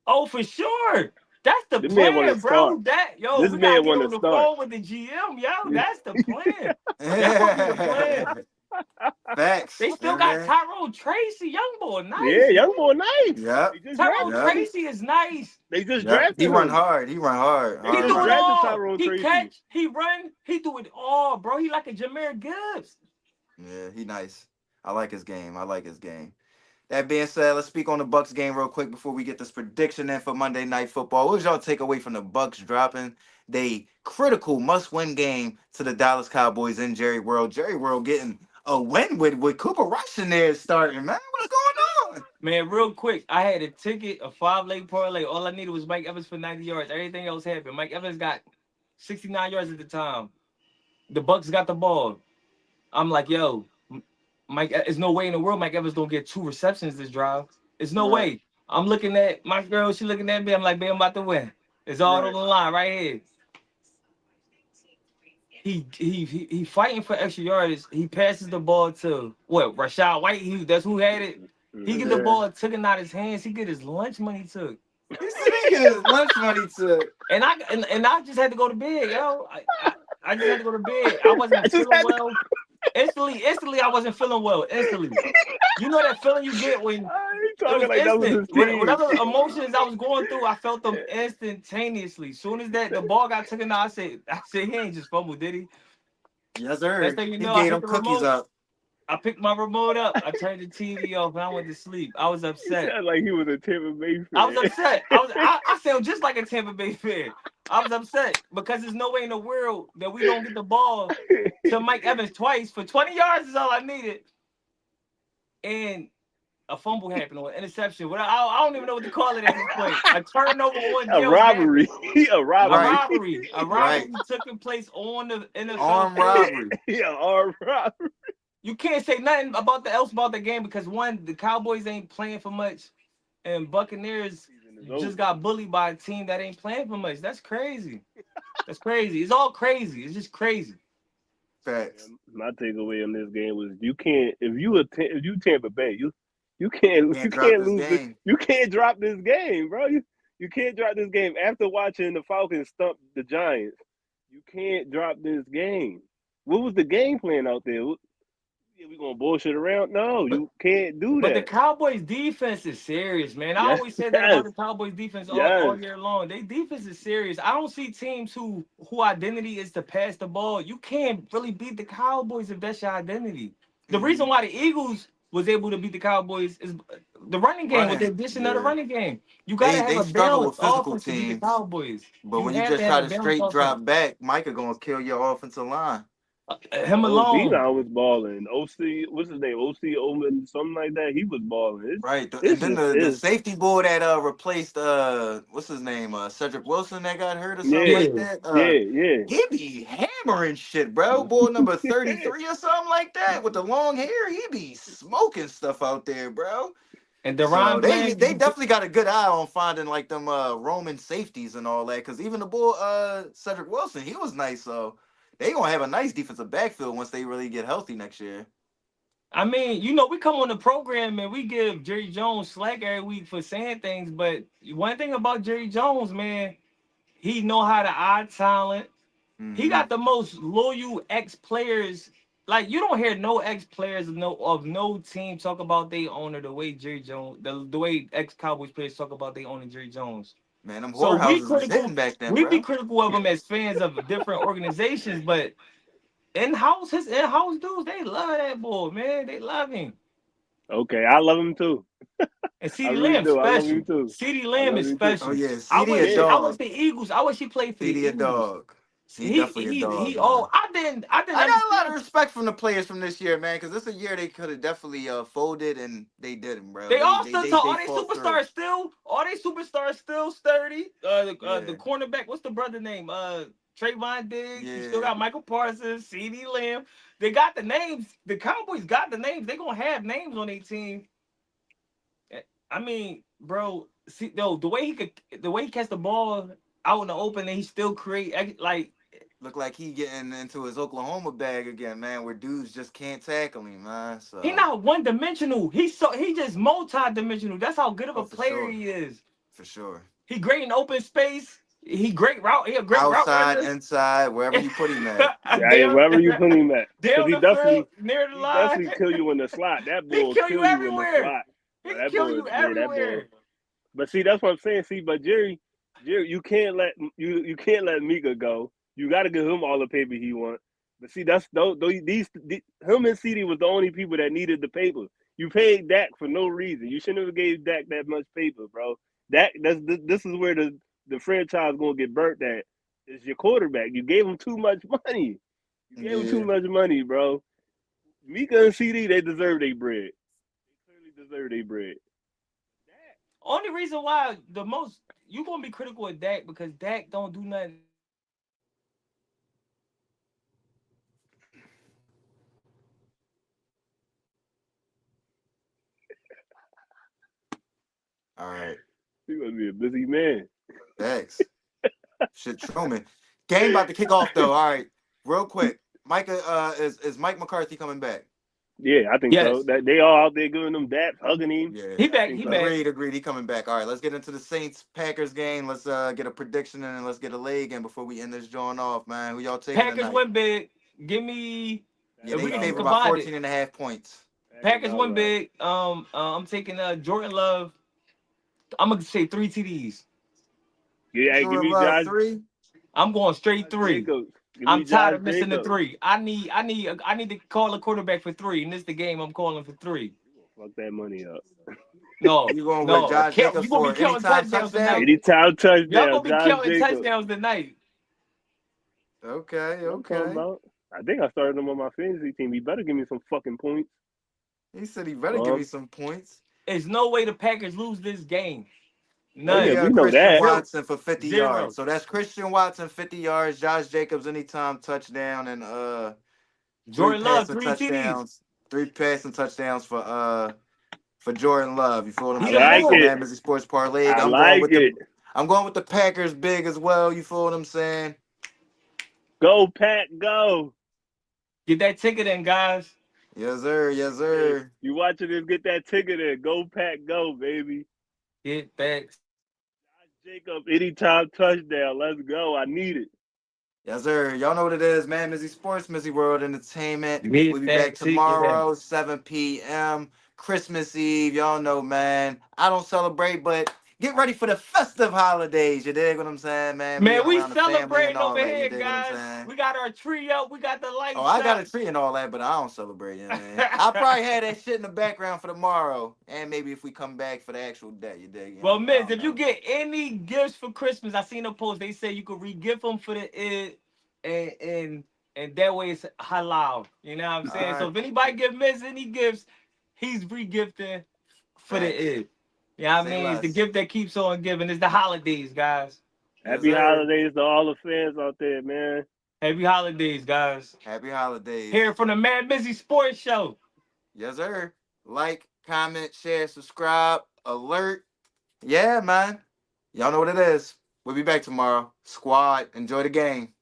Oh, for sure. That's the The man want to plan, start. bro. That yo, This we gotta man get want to on the start. phone with the GM, yo. That's the plan. That would be the plan. Facts. They You know still what I got mean? Tyrone Tracy, young boy, Yeah, nice, man. young boy, nice. Yep. They just Tyrone drafted Yep. him. Tracy is nice. They just Yep. He drafted run him. hard. He run hard. They He just do it Hard. drafted all. Tyrone He Tracy. catch, he run, he do it all, bro. He like a Jameer Gibbs. Yeah, he nice. I like his game. I like his game. That being said, let's speak on the Bucks game real quick before we get this prediction in for Monday Night Football. What was y'all take away from the Bucks dropping they critical must-win game to the Dallas Cowboys in Jerry World? Jerry World getting a win with Cooper Rush in there starting, man. What's going on? Man, real quick, I had a ticket, a 5 leg parlay. All I needed was Mike Evans for 90 yards. Everything else happened. Mike Evans got 69 yards at the time. The Bucks got the ball. I'm like, yo, Mike, there's no way in the world Mike Evans don't get 2 receptions this drive. There's no Right, way. I'm looking at my girl, she looking at me. I'm like, babe, I'm about to win. It's all on right. the line right here. He fighting for extra yards. He passes the ball to what? Rashad White. That's who had it. He get the Mm-hmm. Yeah. ball taken out his hands. He get his lunch money took. He said he get his lunch money to. And I just had to go to bed, yo. I just had to go to bed. I wasn't I just feeling had to. well. Instantly, I wasn't feeling well. Instantly. You know that feeling you get when He it was talking like that was instant. his team. Whatever emotions I was going through, I felt them instantaneously. Soon as the ball got taken out, I said, he ain't just fumbled, did he? Yes, Next sir. thing you He know, I gave hit them the cookies remote. up. I picked my remote up. I turned the TV off and I went to sleep. I was He upset. sounded like he was a Tampa Bay I was fan. upset. I sound just like a Tampa Bay fan. I was upset because there's no way in the world that we don't get the ball to Mike Evans twice for 20 yards is all I needed. And a fumble happened or an interception. I don't even know what to call it at this point. A turnover on A downs happened. robbery. A A Right, robbery. robbery. A right. robbery took place on the NFL Armed field. robbery. Yeah, a robbery. You can't say nothing else about the game because one, the Cowboys ain't playing for much, and Buccaneers Season is just over. got bullied by a team that ain't playing for much. That's crazy. That's crazy. It's all crazy. It's just crazy. Facts. My takeaway in this game was you can't if you Tampa Bay you Can't drop can't this lose this game. you can't drop this game, bro. You can't drop this game after watching the Falcons stump the Giants. You can't drop this game. What was the game plan out there? Yeah, we gonna bullshit around? No, But you can't do but the that. Cowboys defense is serious, man. I Yes, always say that about yes, the Cowboys defense yes. all year long. They defense is serious. I don't see teams who identity is to pass the ball. You can't really beat the Cowboys if that's your identity. The reason Hmm. why the Eagles was able to beat the Cowboys is the running game with the Running. addition of the Yeah. running game. You gotta have They a struggle with balanced physical offense to beat the teams, Cowboys. but You when you have to just have try a to balanced straight offense. drop back, Micah gonna kill your offensive line. Him OD alone. now was balling. OC, what's his name? OC Omen, something like that. He was balling. Right. And It's then just the it's safety bull that replaced what's his name? Cedric Wilson that got hurt or something yeah, like Yeah. that. yeah, He be hammering shit, bro. Boy number 33 or something like that with the long hair. He be smoking stuff out there, bro. And So Deron they Bland, definitely got a good eye on finding like them Roman safeties and all that. Cause even the bull Cedric Wilson, he was nice. So they gonna have a nice defensive backfield once they really get healthy next year. I mean, we come on the program and we give Jerry Jones slack every week for saying things, but one thing about Jerry Jones, man, he know how to eye talent. He Hmm. got the most loyal ex players. Like you don't hear no ex players of no team talk about their owner the way Jerry Jones, the way ex Cowboys players talk about their owner Jerry Jones. Man, them So we whorehouses was critical, hitting back then, we be bro. critical of him as fans of different organizations, but his in-house dudes, they love that boy, man. They love him. Okay, I love him too. And I CD really Lamb do. I love him special. tue. CD I Lamb love is him too. Oh special. yeah, I CD a wish Yeah. I wish dog. the Eagles. I wish he played for the CD a Eagles. dog. He He definitely a he dog, he. man. Oh, I didn't I got a lot of understand. respect from the players from this year, man, because this is a year they could have definitely folded and they didn't, bro. They They all they still they talk. they fought through. All they superstars still sturdy. The Yeah, cornerback. What's the brother name? Trayvon Diggs. You still yeah, got Michael Parsons, CD Lamb. They got the names. The Cowboys got the names. They gonna have names on their team. I mean, bro, see, though the way he catch the ball out in the open, and he still create like look like he getting into his Oklahoma bag again, man, where dudes just can't tackle him, man. he So, not one dimensional. He just multi dimensional. That's how good of oh, a for player sure, he is. for sure. He great in open space. He a great route Outside, runner. inside, wherever you put him at. Yeah, down wherever you put him at, because down the field near the he line. definitely kill you in the slot. That He boy will kill you kill you in the everywhere. slot. He But can that kill boy, you yeah, that boy. everywhere. But see, that's what I'm saying. See, but Jerry, you can't let Mika go. You got to give him all the paper he want. But see, that's him and CD was the only people that needed the paper. You paid Dak for no reason. You shouldn't have gave Dak that much paper, bro. This is where the franchise gonna get burnt at. Is your quarterback. You gave him too much money. You gave him too Yeah, much money, bro. Mika and CD, they deserve their bread. They clearly deserve their bread. Only reason why the most you gonna be critical of Dak because Dak don't do nothing all right. He gonna be a busy man. Thanks. Shit, Truman. Game about to kick off though. All right, real quick. Micah, is Mike McCarthy coming back? Yeah, I think so. Yes. That they all out there giving them daps, hugging him. Yeah. He Yeah, I back. think He so. back. Agreed, agreed. He coming back. All right, let's get into the Saints Packers game. Let's get a prediction and then let's get a leg in before we end this joint off, man. Who y'all taking Packers tonight? win big. Give me Yeah, if Packers they we can just favored by outright. combine it. 14 and a half points. Packers Packers win outright. big. I'm taking Jordan Love. I'm gonna say 3 TDs. Yeah, hey, give Jordan me Love Josh, 3. I'm going straight Josh three. Jacobs. Give I'm me tired Josh of missing the Jacobs. three. I need to call a quarterback for three. In this the game, I'm calling for three. Fuck that money up. No, You going with no, Josh count. Jacobs You gonna be for counting anytime touchdowns touchdown? tonight. Anytime Y'all touchdown, gonna be Josh counting Jacobs. touchdowns tonight. Okay, What I'm talking okay. about. I think I started him on my fantasy team. He better give me some fucking points. He said he better give me Um, some points. There's no way the Packers lose this game. oh Give yeah, me None. we know Christian that. Zero. Watson for 50 yards. Zero. So that's Christian Watson 50 yards, Josh Jacobs anytime touchdown, and three Jordan Love, passing three TDs. touchdowns. Three passing touchdowns for Jordan Love. You feel what I'm I He the saying? That's like the fourth. it. MadMizzy Sports Parlay. I like it. I'm going with the Packers big as well. You feel what I'm saying? Go Pack, go. Get that ticket in, guys. Yes, sir. Yes, Hey, sir. you watching this? Get that ticket in. Go Pack, go, baby. Get that. Jacob, anytime touchdown. Let's go. I need it. Yes, sir. Y'all know what it is, man. Mizzy Sports, MizzyWorld Entertainment. We'll Get be that back ticket in. tomorrow, 7 p.m. Christmas Eve. Y'all know, man. I don't celebrate, but get ready for the festive holidays. You dig what I'm saying, man? Man, Being we around the family and celebrating all over that. You here, dig what I'm guys. saying? We got our tree up. We got the Oh, lights I got up. a tree and all that, but I don't celebrate it, man. I'll probably have that shit in the background for tomorrow. And maybe if we come back for the actual day, you dig? You Well, know, I Miz, don't if you know. get any gifts for Christmas, I seen a post. They say you could re-gift them for the it, and and and that way it's halal. You know what I'm All saying? So right. if anybody give Miz any gifts, he's re-gifting for the Facts. it. You know what I Say mean? It's the less. gift that keeps on giving. It's the holidays, guys. Yes, Happy sir. holidays to all the fans out there, man. Happy holidays, guys. Happy holidays. Here from the MadMizzy Sports Show. Yes, sir. Like, comment, share, subscribe, alert. Yeah, man. Y'all know what it is. We'll be back tomorrow. Squad, enjoy the game.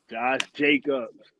Josh Jacobs.